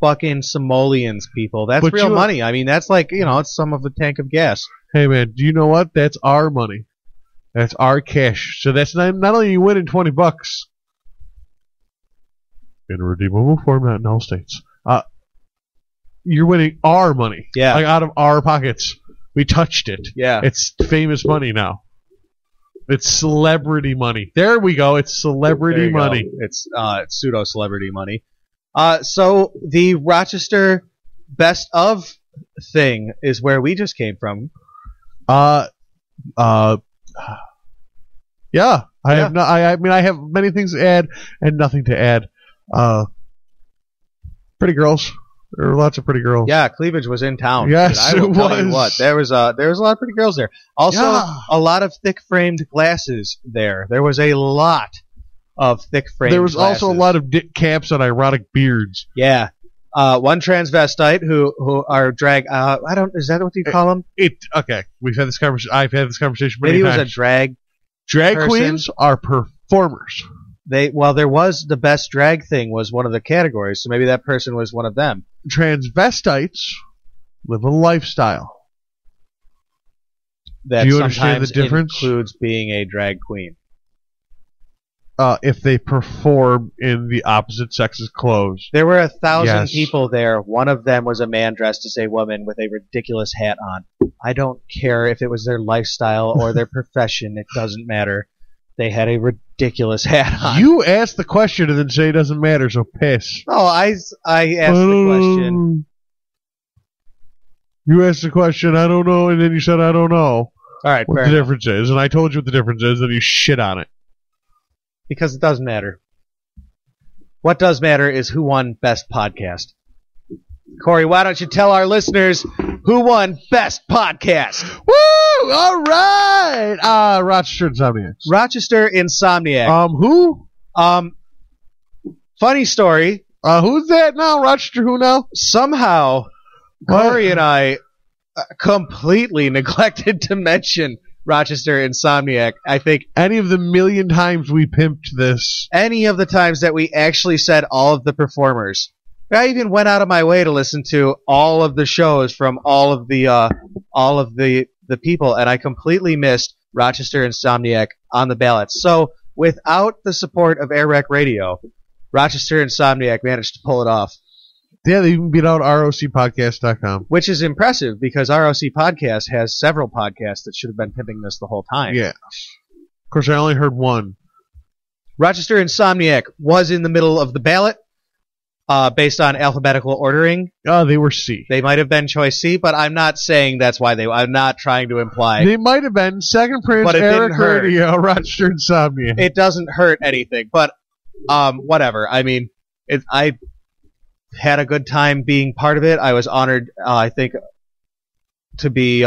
fucking simoleons, people. That's But real money. I mean, that's like, it's some of a tank of gas. Hey man, do you know what? That's our money. That's our cash. So that's not only you winning $20 in a redeemable format in all states. You're winning our money. Yeah. Like out of our pockets. We touched it. Yeah. It's famous money now. It's celebrity money. There we go. It's celebrity money. Go. It's pseudo-celebrity money. So the Rochester Best Of thing is where we just came from. Yeah. I have many things to add and nothing to add. Pretty girls. There were lots of pretty girls. Yeah, cleavage was in town. Yes, I will it tell was. you what, there was a lot of pretty girls there. Also, a lot of thick-framed glasses there. There was a lot of thick-framed There was glasses. also a lot of dick caps and ironic beards. Yeah. One transvestite who are drag. Is that what you call them? Okay. We've had this conversation. I've had this conversation many Maybe it times. was a drag. Drag person. queens are performers. There was the best drag thing was one of the categories, so maybe that person was one of them. Transvestites live a lifestyle. That Do you understand the sometimes difference? Includes being a drag queen. If they perform in the opposite sex's clothes. There were 1,000 Yes. people there. One of them was a man dressed as a woman with a ridiculous hat on. I don't care if it was their lifestyle or their profession. It doesn't matter. They had a ridiculous hat on. You asked the question and then say it doesn't matter, so piss. Oh, I asked the question. You asked the question, I don't know, and then you said I don't know. All right, what fair the enough. difference is, and I told you what the difference is, and you shit on it. Because it doesn't matter. What does matter is who won Best Podcast. Corey, why don't you tell our listeners who won Best Podcast? Woo! All right! Rochester Insomniacs. Rochester Insomniac. Who? Funny story. Who's that now? Rochester who now? Somehow, Corey and I completely neglected to mention Rochester Insomniac. I think any of the million times we pimped this. Any of the times that we actually said all of the performers. I even went out of my way to listen to all of the shows from all of the people, and I completely missed Rochester Insomniac on the ballot. So without the support of AirWreckRadio, Rochester Insomniac managed to pull it off. Yeah, they even beat out ROCpodcast.com. Which is impressive because ROC Podcast has several podcasts that should have been pimping this the whole time. Yeah. Of course, I only heard one. Rochester Insomniac was in the middle of the ballot based on alphabetical ordering. Oh, they were C. They might have been choice C, but I'm not saying that's why I'm not trying to imply. They might have been Second Prince, But it didn't hurt. AirWreckRadio, Rochester Insomniac. It doesn't hurt anything, but whatever. I mean, I had a good time being part of it. I was honored, I think, to be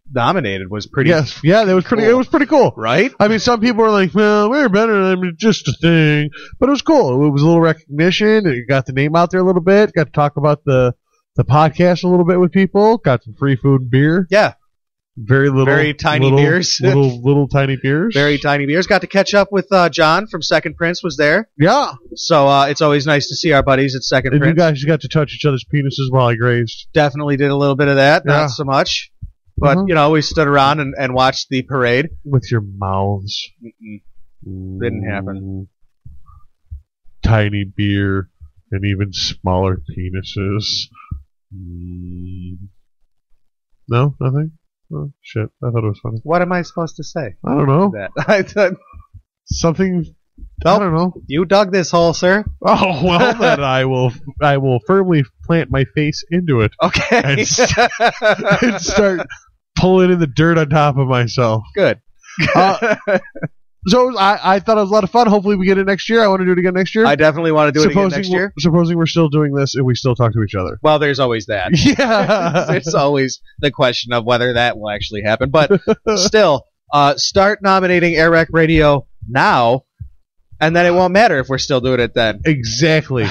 nominated was pretty. Yes, yeah, that was pretty. Cool. It was pretty cool, right? I mean, some people are like, "Well, we're better than just a thing," but it was cool. It was a little recognition. It got the name out there a little bit. Got to talk about the podcast a little bit with people. Got some free food and beer. Yeah, very tiny beers. little tiny beers. Very tiny beers. Got to catch up with John from Second Prince was there. Yeah. So it's always nice to see our buddies at Second And Prince. you guys got to touch each other's penises while I grazed. Definitely did a little bit of that. Yeah. Not so much. But, we stood around and watched the parade. With your mouths. Didn't happen. Tiny beer and even smaller penises. No? Nothing? Oh, shit. I thought it was funny. What am I supposed to say? I don't know. I thought something... I don't know. You dug this hole, sir. Oh, well, then I will firmly plant my face into it. Okay. And start pulling in the dirt on top of myself. Good. So I thought it was a lot of fun. Hopefully we get it next year. I want to do it again next year. I definitely want to do it again next year. Supposing we're still doing this and we still talk to each other. Well, there's always that. Yeah. There's always the question of whether that will actually happen. But still, start nominating AirWreckRadio now, and then it won't matter if we're still doing it then. Exactly.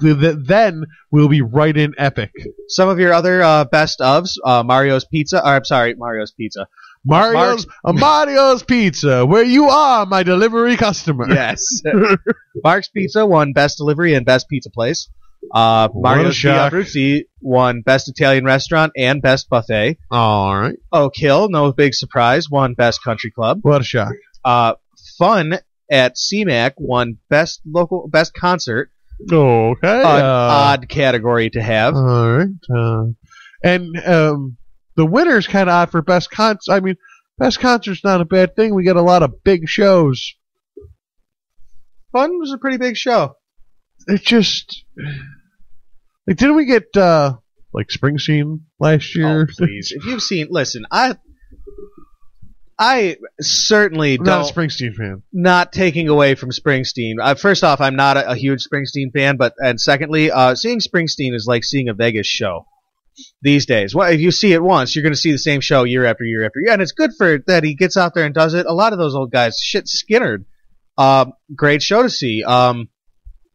Then we'll be right in epic. Some of your other best ofs, Mario's Pizza. Mario's Pizza. Mario's Pizza, where you are my delivery customer. Yes. Mark's Pizza won Best Delivery and Best Pizza Place. Mario's Via Abruzzi won Best Italian Restaurant and Best Buffet. All right. Oak Hill, no big surprise, won Best Country Club. What a shock. Fun at CMAC won Best Concert. Okay. Odd category to have. All right. And the winner's kind of odd for Best Concert. I mean, Best Concert's not a bad thing. We get a lot of big shows. Fun was a pretty big show. It just... Like, didn't we get, like, Springsteen last year? Oh, please. If you've seen... Listen, I certainly don't... Not a Springsteen fan. Not taking away from Springsteen. First off, I'm not a huge Springsteen fan, and secondly, seeing Springsteen is like seeing a Vegas show these days. Well, if you see it once, you're going to see the same show year after year after year, and it's good for that he gets out there and does it. A lot of those old guys, shit, Skinner. Great show to see.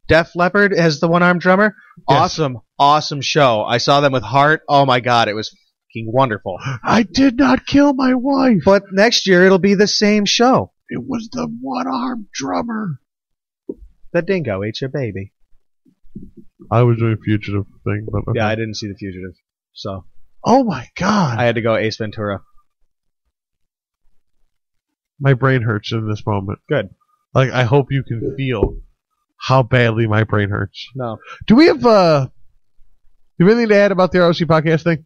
Def Leppard as the one-armed drummer. Yes. Awesome show. I saw them with Heart. Oh my god, it was fucking wonderful. I did not kill my wife. But next year it'll be the same show. It was the one-armed drummer. The dingo ate your baby. I was doing Fugitive thing, but okay. Yeah, I didn't see the Fugitive. So. Oh my god. I had to go Ace Ventura. My brain hurts in this moment. Good. Like, I hope you can feel how badly my brain hurts. No. Do we have anything to add about the ROC podcast thing?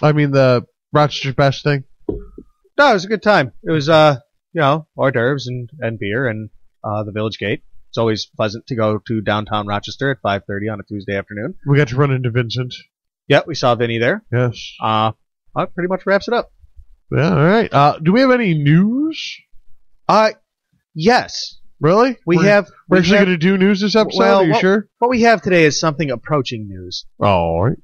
I mean, the Rochester's Best thing? No, it was a good time. It was, hors d'oeuvres and beer and the Village Gate. It's always pleasant to go to downtown Rochester at 5:30 on a Tuesday afternoon. We got to run into Vincent. Yep, we saw Vinny there. Yes. That pretty much wraps it up. Yeah, all right. Do we have any news? Yes. Really? We're actually going to do news this episode? Are you sure? What we have today is something approaching news. Oh, all right.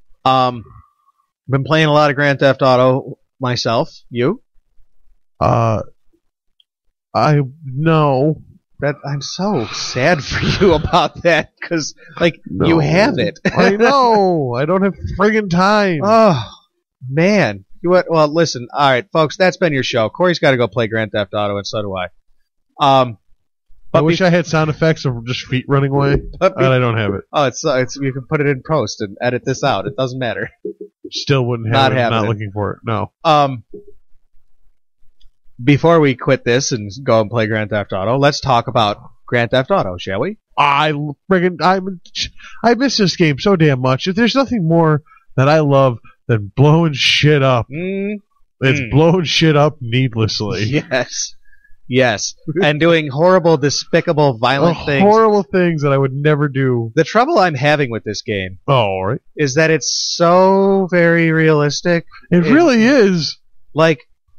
Been playing a lot of Grand Theft Auto myself. You? I know. That I'm so sad for you about that because, you have it. I know. I don't have friggin' time. Oh, man. Well, listen. All right, folks, that's been your show. Corey's got to go play Grand Theft Auto, and so do I. I wish I had sound effects of just feet running away, and I don't have it. Oh, it's you can put it in post and edit this out. It doesn't matter. Still wouldn't have it. Not looking for it. No. Before we quit this and go and play Grand Theft Auto, let's talk about Grand Theft Auto, shall we? I miss this game so damn much. If there's nothing more that I love than blowing shit up, it's blowing shit up needlessly. Yes, and doing horrible, despicable, violent things. Horrible things that I would never do. The trouble I'm having with this game, all right, is that it's so very realistic. It really is.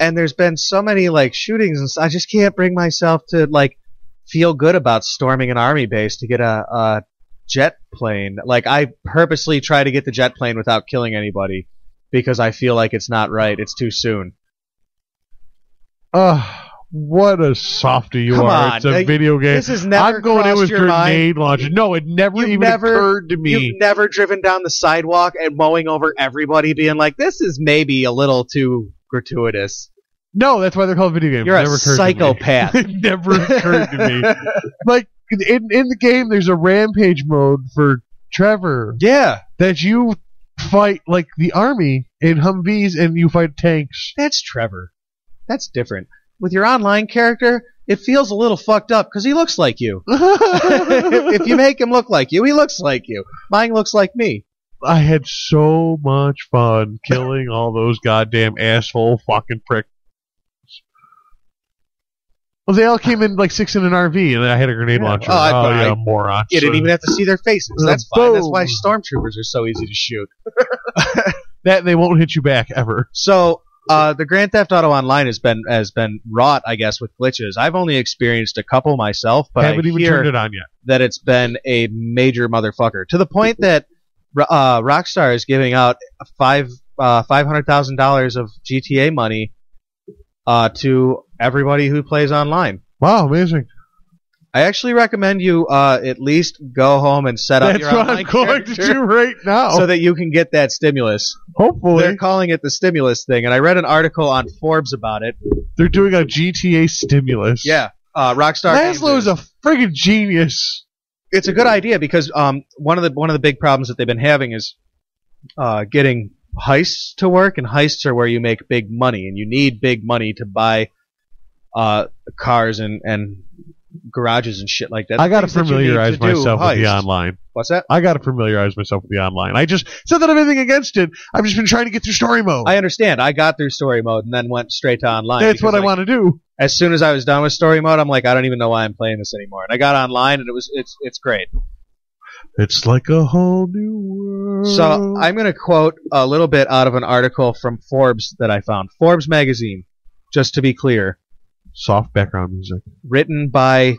And there's been so many shootings, and I just can't bring myself to feel good about storming an army base to get a jet plane. I purposely try to get the jet plane without killing anybody because I feel like it's not right. It's too soon. What a softy you are. It's a video game. This has never I'm going in with your grenade mind. launcher. No, it never occurred to me. You've never driven down the sidewalk and mowing over everybody being like, this is maybe a little too gratuitous. No, that's why they're called video games. You're a psychopath. It never occurred to me. In the game, there's a rampage mode for Trevor. Yeah. That you fight the army in Humvees and you fight tanks. That's Trevor. That's different. With your online character, it feels a little fucked up because he looks like you. If you make him look like you, he looks like you. Mine looks like me. I had so much fun killing all those goddamn asshole fucking pricks. Well, they all came in 6 in an RV, and I had a grenade launcher. Morons. You didn't even have to see their faces. That's fine. That's why stormtroopers are so easy to shoot. That they won't hit you back ever. So the Grand Theft Auto Online has been wrought, I guess, with glitches. I've only experienced a couple myself, but haven't even turned it on yet. That it's been a major motherfucker to the point that Rockstar is giving out $500,000 of GTA money to everybody who plays online. Wow, amazing. I actually recommend you at least go home and set up your online character. That's what I'm going to do right now. So that you can get that stimulus. Hopefully. They're calling it the stimulus thing, and I read an article on Forbes about it. They're doing a GTA stimulus. Yeah. Rockstar. Maslow's a friggin' genius. It's a good idea because one of the big problems that they've been having is getting heists to work, and heists are where you make big money, and you need big money to buy cars and garages and shit like that. I got to familiarize myself with the online. What's that? I got to familiarize myself with the online. It's not that I have anything against it. I've just been trying to get through story mode. I understand. I got through story mode and then went straight to online. That's what I want to do. As soon as I was done with story mode, I'm like, I don't even know why I'm playing this anymore. And I got online, and it's great. It's like a whole new world. So I'm going to quote a little bit out of an article from Forbes that I found. Forbes magazine, just to be clear. Soft background music. Written by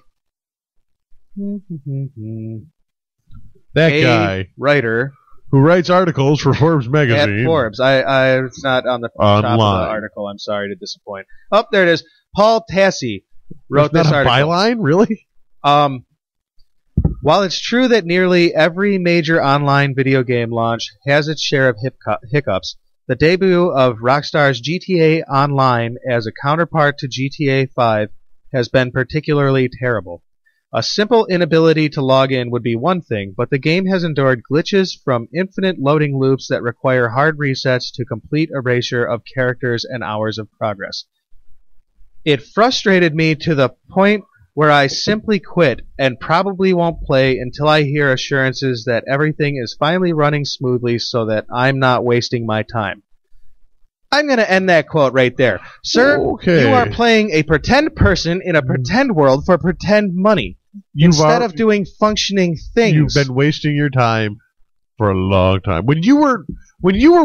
that guy, writer who writes articles for Forbes magazine. At Forbes. It's not on the top of the article. I'm sorry to disappoint. Oh, there it is. Paul Tassi wrote this article. Byline, really? While it's true that nearly every major online video game launch has its share of hiccups, the debut of Rockstar's GTA Online as a counterpart to GTA 5 has been particularly terrible. A simple inability to log in would be one thing, but the game has endured glitches from infinite loading loops that require hard resets to complete erasure of characters and hours of progress. It frustrated me to the point where I simply quit and probably won't play until I hear assurances that everything is finally running smoothly so that I'm not wasting my time. I'm going to end that quote right there. Sir, you are playing a pretend person in a pretend world for pretend money. Instead of doing functioning things. You've been wasting your time for a long time. When you were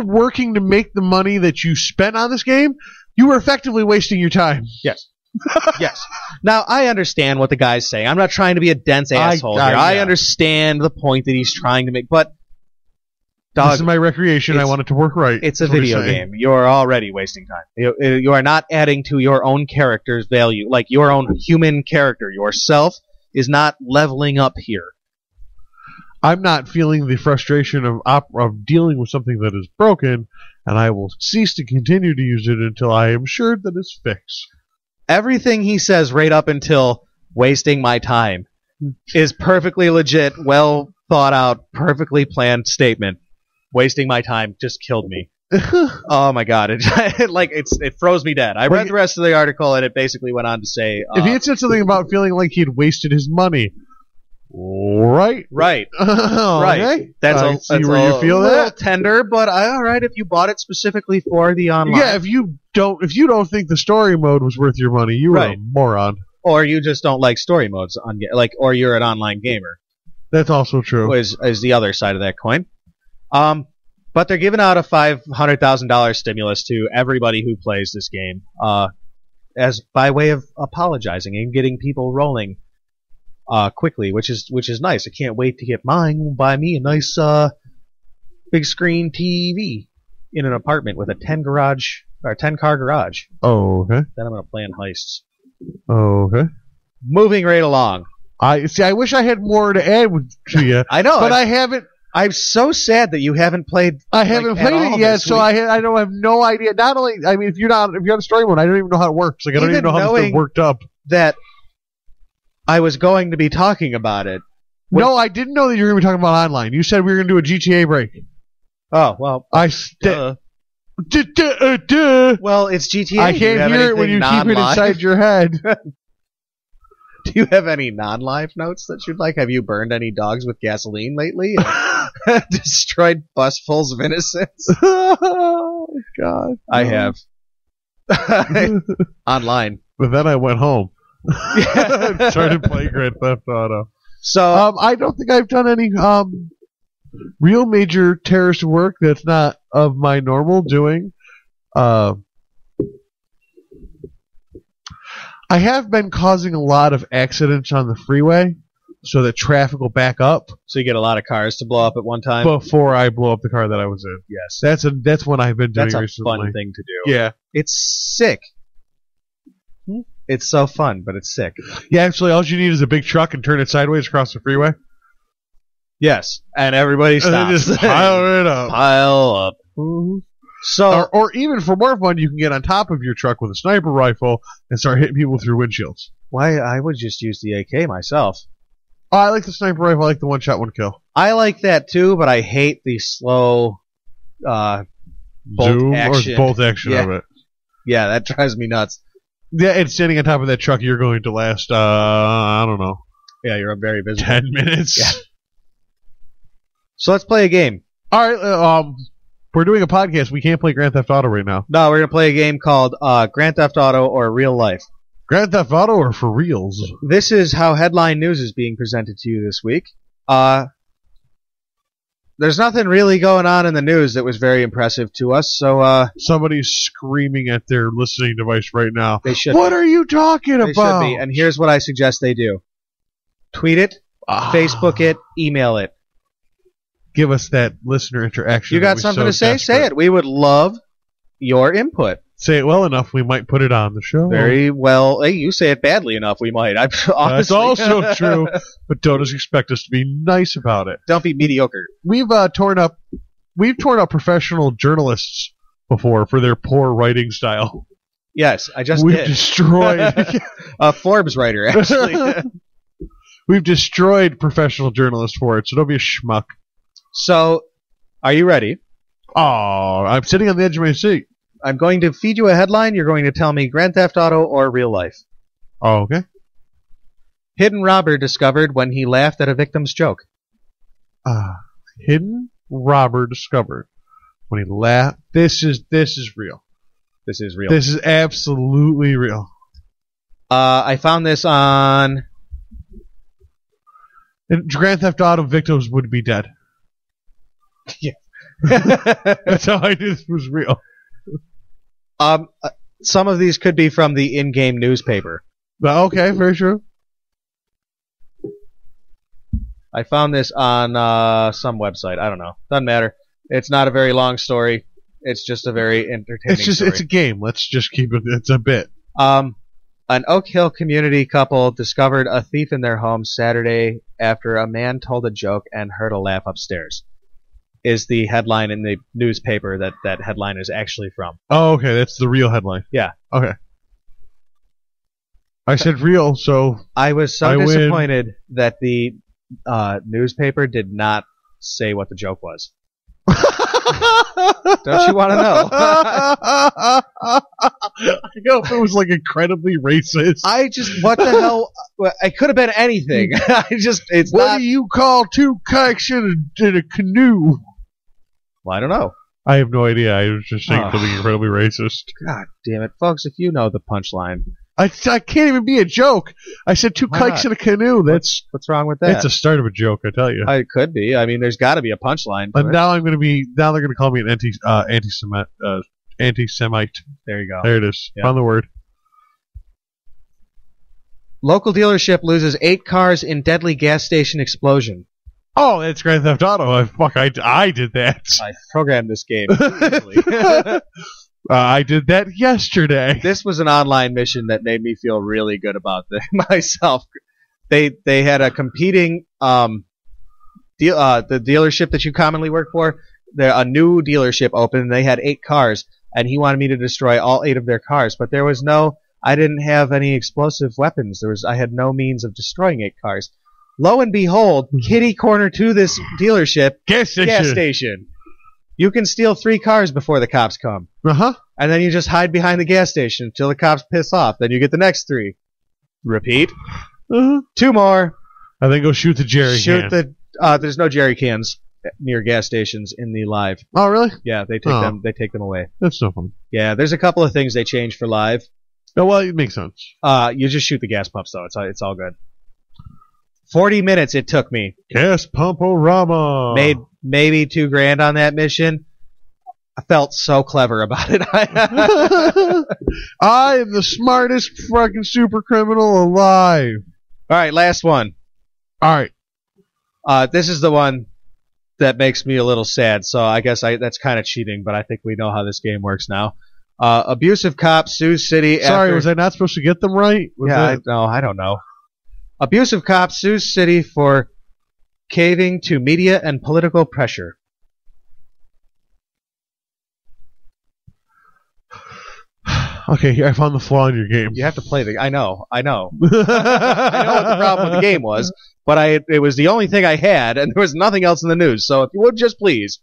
working to make the money that you spent on this game, you were effectively wasting your time. Yes. Yes. Now, I understand what the guy's saying. I'm not trying to be a dense asshole here. I understand the point that he's trying to make, but this is my recreation. I want it to work right. It's a video game. You're already wasting time. You are not adding to your own character's value. Like your own human character, yourself, is not leveling up here. I'm not feeling the frustration of dealing with something that is broken, and I will cease to continue to use it until I am sure that it's fixed. Everything he says right up until wasting my time is perfectly legit, well thought out, perfectly planned statement. Wasting my time just killed me. Oh my god! It froze me dead. I read the rest of the article, and it basically went on to say, if he had said something about feeling like he'd wasted his money, right, right. That's see where you feel little that tender, but all right if you bought it specifically for the online. Yeah, if you don't think the story mode was worth your money, you were a moron, or you just don't like story modes or you're an online gamer. That's also true. Is the other side of that coin. But they're giving out a $500,000 stimulus to everybody who plays this game, as by way of apologizing and getting people rolling quickly, which is nice. I can't wait to get mine. Buy me a nice big screen TV in an apartment with a 10-car garage. Oh, okay. Then I'm gonna plan heists. Oh, okay. Moving right along. I wish I had more to add to you. I know, but I haven't. I'm so sad that you haven't played. I haven't played it yet, so I have no idea. Not only, I mean, if you're on story mode, I don't even know how it works. Like I don't even know how it's worked up. That I was going to be talking about it. No, I didn't know that you were going to be talking about online. You said we were going to do a GTA break. Oh well, Well, it's GTA. I can't hear it when you keep it inside your head. Do you have any non-live notes that you'd like? Have you burned any dogs with gasoline lately? Destroyed busfuls of innocents? Oh, God. I have. Online. But then I went home. Started playing Grand Theft Auto. So I don't think I've done any real major terrorist work that's not of my normal doing. I have been causing a lot of accidents on the freeway so that traffic will back up. So you get a lot of cars to blow up at one time? Before I blow up the car that I was in. Yes. That's what I've been doing recently. That's a fun thing to do. Yeah. It's sick. It's so fun, but it's sick. Yeah, actually, all you need is a big truck and turn it sideways across the freeway. Yes, and everybody stops. And just pile it up. Pile up. Mm-hmm. So, or even for more fun, you can get on top of your truck with a sniper rifle and start hitting people through windshields. Why? I would just use the AK myself. Oh, I like the sniper rifle. I like the one shot, one kill. I like that too, but I hate the slow bolt zoom action. or bolt action of it. Yeah, that drives me nuts. Yeah, and standing on top of that truck, you're going to last, I don't know. Yeah, you're very visible. 10 minutes. Yeah. So let's play a game. All right, we're doing a podcast. We can't play Grand Theft Auto right now. No, we're going to play a game called Grand Theft Auto or Real Life. Grand Theft Auto or for reals? This is how headline news is being presented to you this week. There's nothing really going on in the news that was very impressive to us, so somebody's screaming at their listening device right now. They should. What are you talking about? They should be, and here's what I suggest they do. Tweet it, Facebook it, email it. Give us that listener interaction. You got something to say? Say it. We would love your input. Say it well enough, we might put it on the show. Very well. Hey, you say it badly enough, we might. That's also true, but don't just expect us to be nice about it. Don't be mediocre. We've torn up professional journalists before for their poor writing style. Yes, I just We've did. destroyed a Forbes writer, actually. We've destroyed professional journalists for it, so don't be a schmuck. So, are you ready? Oh, I'm sitting on the edge of my seat. I'm going to feed you a headline. You're going to tell me Grand Theft Auto or Real Life. Oh, okay. Hidden robber discovered when he laughed at a victim's joke. Hidden robber discovered when he laughed. This is real. This is real. This is absolutely real. I found this on... And Grand Theft Auto victims would be dead. Yeah. That's how I knew this was real. Some of these could be from the in-game newspaper. Okay, very true. I found this on some website. I don't know. Doesn't matter. It's not a very long story. It's just a very entertaining story. It's a game. Let's just keep it. It's a bit. An Oak Hill community couple discovered a thief in their home Saturday after a man told a joke and heard a laugh upstairs. Is the headline in the newspaper that headline is actually from. Oh, okay. That's the real headline. Yeah. Okay. I said real, so I was so I win. disappointed that the newspaper did not say what the joke was. Don't you want to know? I know if it was like incredibly racist. What the hell? It could have been anything. It's what not. do you call two kikes in a canoe? Well, I don't know. I have no idea. I was just saying something incredibly racist. God damn it, folks! If you know the punchline, I can't even be a joke. I said two Why kikes not? in a canoe. What's wrong with that? It's a start of a joke, I tell you. It could be. I mean, there's got to be a punchline. But now they're going to call me an anti-Semite. There you go. There it is. Yeah. Found the word. Local dealership loses 8 cars in deadly gas station explosion. Oh, that's Grand Theft Auto. I did that. I programmed this game easily. I did that yesterday. This was an online mission that made me feel really good about myself. They had a competing the dealership that you commonly work for. A new dealership opened, and they had 8 cars, and he wanted me to destroy all 8 of their cars. But there was I didn't have any explosive weapons. I had no means of destroying 8 cars. Lo and behold, kitty corner to this dealership, gas station. You can steal 3 cars before the cops come. Uh-huh. And then you just hide behind the gas station until the cops piss off. Then you get the next 3. Repeat. Uh-huh. 2 more. And then go shoot the jerry can. There's no jerry cans near gas stations in the live. Oh, really? Yeah, they take them. They take them away. That's no fun. Yeah, there's a couple of things they changed for live. Oh, well, it makes sense. You just shoot the gas pumps though. It's all good. 40 minutes it took me. Gas pump-o-rama. Made maybe $2,000 on that mission. I felt so clever about it. I am the smartest fucking super criminal alive. All right, last one. All right. This is the one that makes me a little sad, so I guess that's kind of cheating, but I think we know how this game works now. Abusive cop sues city Sorry, after... was I not supposed to get them right? I don't know. Abusive cop sues city for caving to media and political pressure. Okay, here I found the flaw in your game. You have to play I know. I know what the problem with the game was, but it was the only thing I had, and there was nothing else in the news. So if you would just please.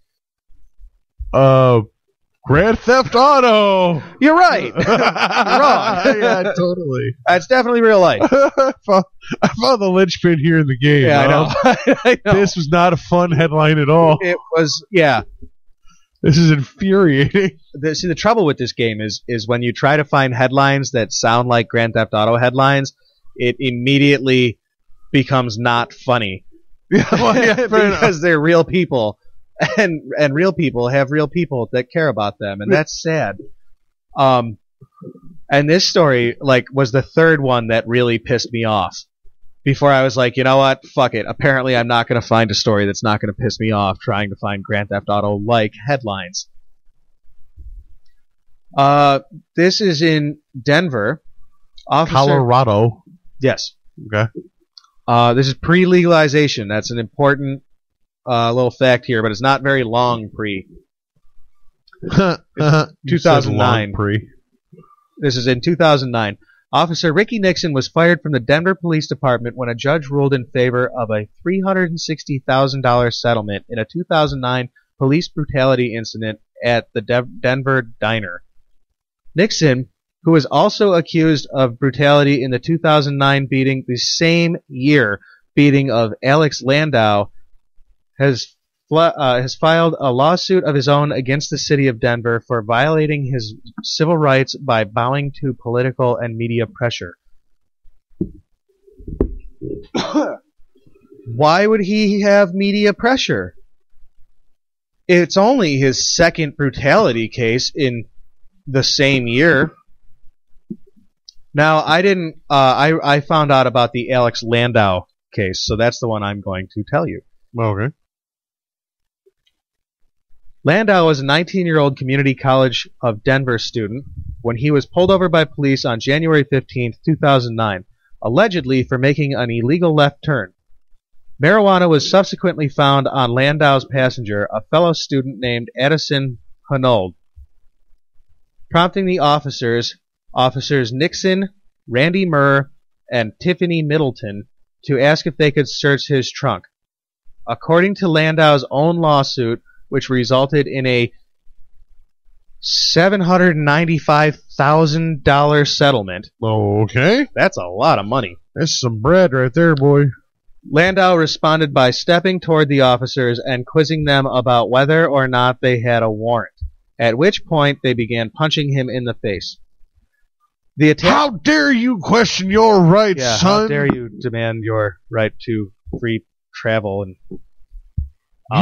Grand Theft Auto. You're right. You're wrong. Yeah, totally. That's definitely real life. I found the linchpin here in the game. Yeah, I know. I know. This was not a fun headline at all. It was, yeah. This is infuriating. See, the trouble with this game is when you try to find headlines that sound like Grand Theft Auto headlines, it immediately becomes not funny. Because they're real people. And real people have real people that care about them, and that's sad. And this story was the third one that really pissed me off. Before I was like, you know what, fuck it. Apparently, I'm not going to find a story that's not going to piss me off trying to find Grand Theft Auto like headlines. This is in Denver. Colorado. Yes. Okay. This is pre-legalization. That's an important little fact here, but it's not very long pre. 2009. Pre. This is in 2009. Officer Ricky Nixon was fired from the Denver Police Department when a judge ruled in favor of a $360,000 settlement in a 2009 police brutality incident at the Denver Diner. Nixon, who was also accused of brutality in the 2009 beating, the same year beating of Alex Landau, has filed a lawsuit of his own against the city of Denver for violating his civil rights by bowing to political and media pressure. Why would he have media pressure? It's only his second brutality case in the same year. Now, I didn't. I found out about the Alex Landau case, so that's the one I'm going to tell you. Okay. Landau was a 19-year-old community college of Denver student when he was pulled over by police on January 15, 2009, allegedly for making an illegal left turn. Marijuana was subsequently found on Landau's passenger, a fellow student named Addison Hunold, prompting the officers Nixon, Randy Murr, and Tiffany Middleton to ask if they could search his trunk. According to Landau's own lawsuit, which resulted in a $795,000 settlement. Okay. That's a lot of money. That's some bread right there, boy. Landau responded by stepping toward the officers and quizzing them about whether or not they had a warrant, at which point they began punching him in the face. The attack— How dare you question your rights, son? How dare you demand your right to free travel and you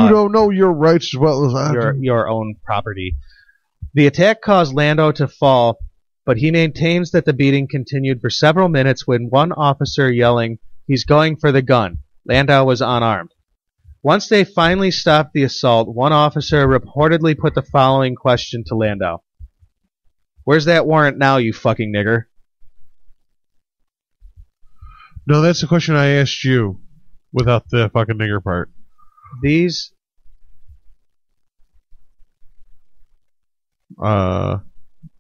don't know your rights as well as I do. Your own property. The attack caused Landau to fall, but he maintains that the beating continued for several minutes when one officer yelling, "He's going for the gun." Landau was unarmed. Once they finally stopped the assault, one officer reportedly put the following question to Landau. "Where's that warrant now, you fucking nigger?" No, that's the question I asked you without the fucking nigger part. These...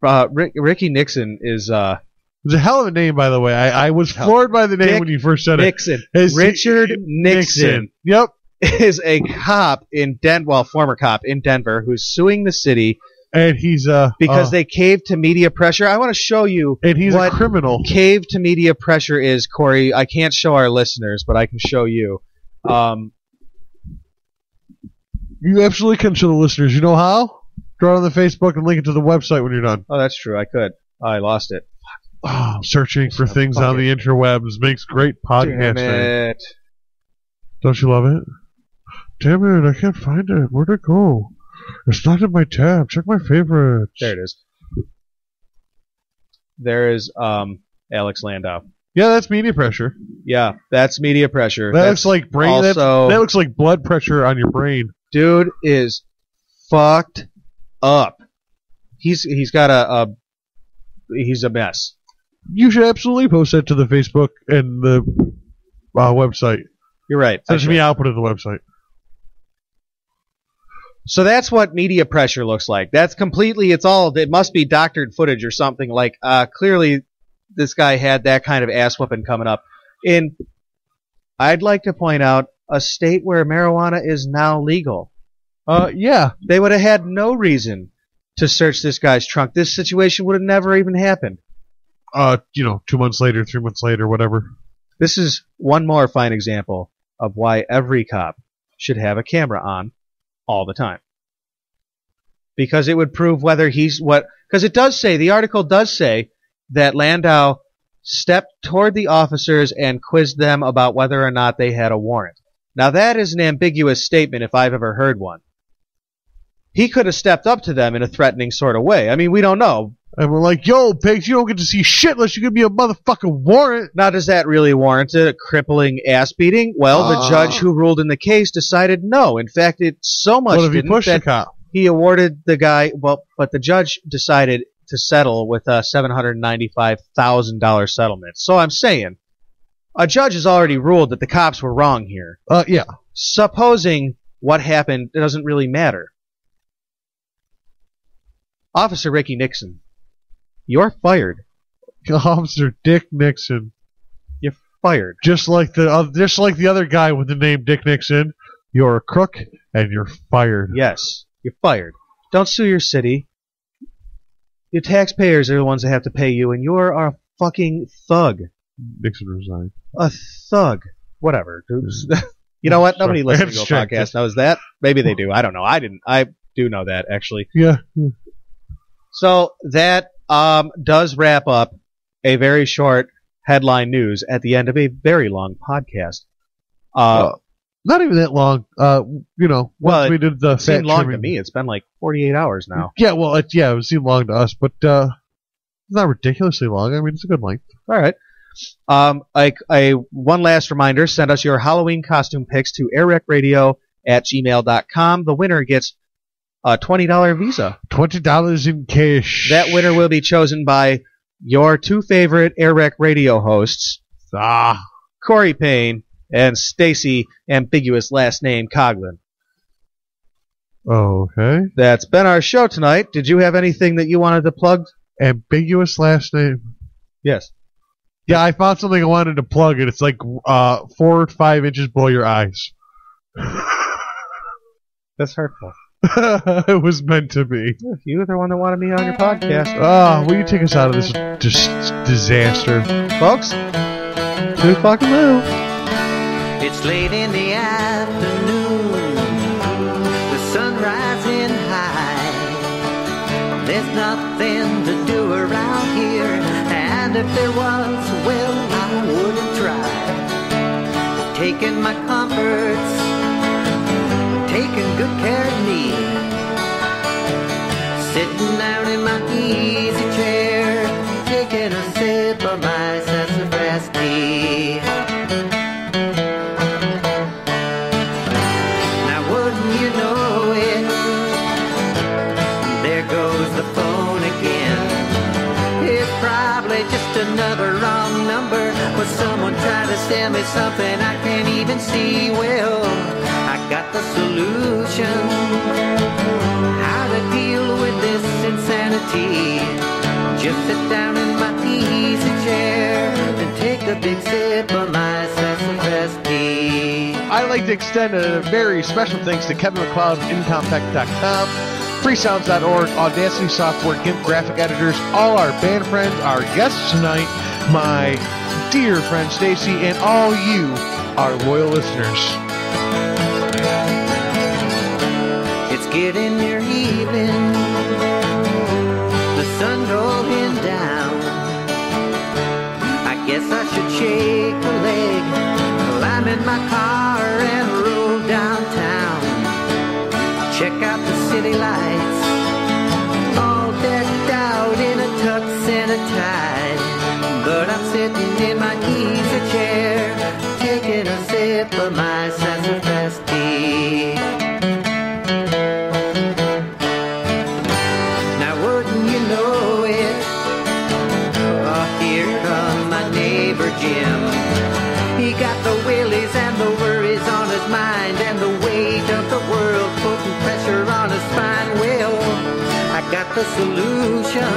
Ricky Nixon is... It's a hell of a name, by the way. I was floored by the name when you first said Nixon. it. Richard Nixon. Yep. Is a cop in former cop in Denver who's suing the city. And he's because they caved to media pressure. I want to show you and he's what a criminal. Cave to media pressure is, Corey. I can't show our listeners, but I can show you. You absolutely can show the listeners. You know how? Draw it on the Facebook and link it to the website when you're done. Oh, that's true. I could. I lost it. Oh, searching for things on the interwebs makes great podcasting. Damn it. Don't you love it? Damn it, I can't find it. Where'd it go? It's not in my tab. Check my favorites. There it is. There is Alex Landau. Yeah, that's media pressure. Yeah, that's media pressure. That looks like brain. Also, that looks like blood pressure on your brain. Dude is fucked up. He's got he's a mess. You should absolutely post that to the Facebook and the website. You're right. Send it to me. I'll put it on the website. So that's what media pressure looks like. That's completely. It must be doctored footage or something. Like clearly, this guy had that kind of ass whooping coming up. I'd like to point out a state where marijuana is now legal. Yeah, they would have had no reason to search this guy's trunk. This situation would have never even happened. 2 months later, 3 months later, whatever. This is one more fine example of why every cop should have a camera on all the time. Because it would prove whether he's what... Because it does say, the article does say, that Landau stepped toward the officers and quizzed them about whether or not they had a warrant. Now that is an ambiguous statement if I've ever heard one. He could have stepped up to them in a threatening sort of way. I mean, we don't know. And we're like, yo, pigs, you don't get to see shit unless you give me a motherfucking warrant. Now, does that really warrant a crippling ass beating? Well, the judge who ruled in the case decided no. In fact, it so much what if he didn't pushed that the cop? He awarded the guy, but the judge decided to settle with a $795,000 settlement. So I'm saying, a judge has already ruled that the cops were wrong here. Yeah. Supposing what happened, it doesn't really matter. Officer Ricky Nixon, you're fired. Officer Dick Nixon, you're fired. Just like the other guy with the name Dick Nixon, you're a crook and you're fired. Yes, you're fired. Don't sue your city. Your taxpayers are the ones that have to pay you, and you're a fucking thug. Nixon resigned. A thug. Whatever. You know what? Nobody listens to a podcast knows that. Maybe they do. I don't know. I didn't. I do know that, actually. Yeah. So that does wrap up a very short headline news at the end of a very long podcast. Not even that long. Once we did the it seemed long to me. It's been like 48 hours now. Yeah, well, it seemed long to us, but it's not ridiculously long. I mean, it's a good length. All right. One last reminder, send us your Halloween costume pics to AirWreckRadio@gmail.com. The winner gets a $20 Visa. $20 in cash. That winner will be chosen by your two favorite AirWreck Radio hosts, Corey Payne and Stacey, ambiguous last name, Coughlin. Okay. That's been our show tonight. Did you have anything that you wanted to plug? Ambiguous last name. Yes. Yeah, I found something I wanted to plug, and it's like 4 or 5 inches below your eyes. That's hurtful. It was meant to be. You were the one that wanted me on your podcast. Oh, will you take us out of this disaster? Folks, too fucking move. It's late in the afternoon, the sun rising high. There's nothing to do around here, and if there was, well, I wouldn't try. Taking my comforts, taking good care of me, sitting down in my easy chair, taking a sip of my sassafras tea. Now wouldn't you know it, there goes the phone again. It's probably just another wrong number, but someone tried to sell me something I can't even see. Well, I got the solution, how to deal with this insanity. Just sit down in my easy chair and take a big sip of my sassafras tea. I'd like to extend a very special thanks to Kevin McLeod of Incompetech.com, freesounds.org, Audacity Software, GIMP graphic editors, all our band friends, our guests tonight, my dear friend Stacey, and all you, our loyal listeners. It's getting near evening, the sun going down. I guess I should shake a leg, climb in my car and roll downtown. Check out the city lights, all decked out in a tux and a tie. But I'm sitting in my easy chair, taking a sip of my sassafras tea. Now wouldn't you know it, oh, here come my neighbor Jim. He got the willies and the worries on his mind, and the weight of the world putting pressure on his spine. Well, I got the solution,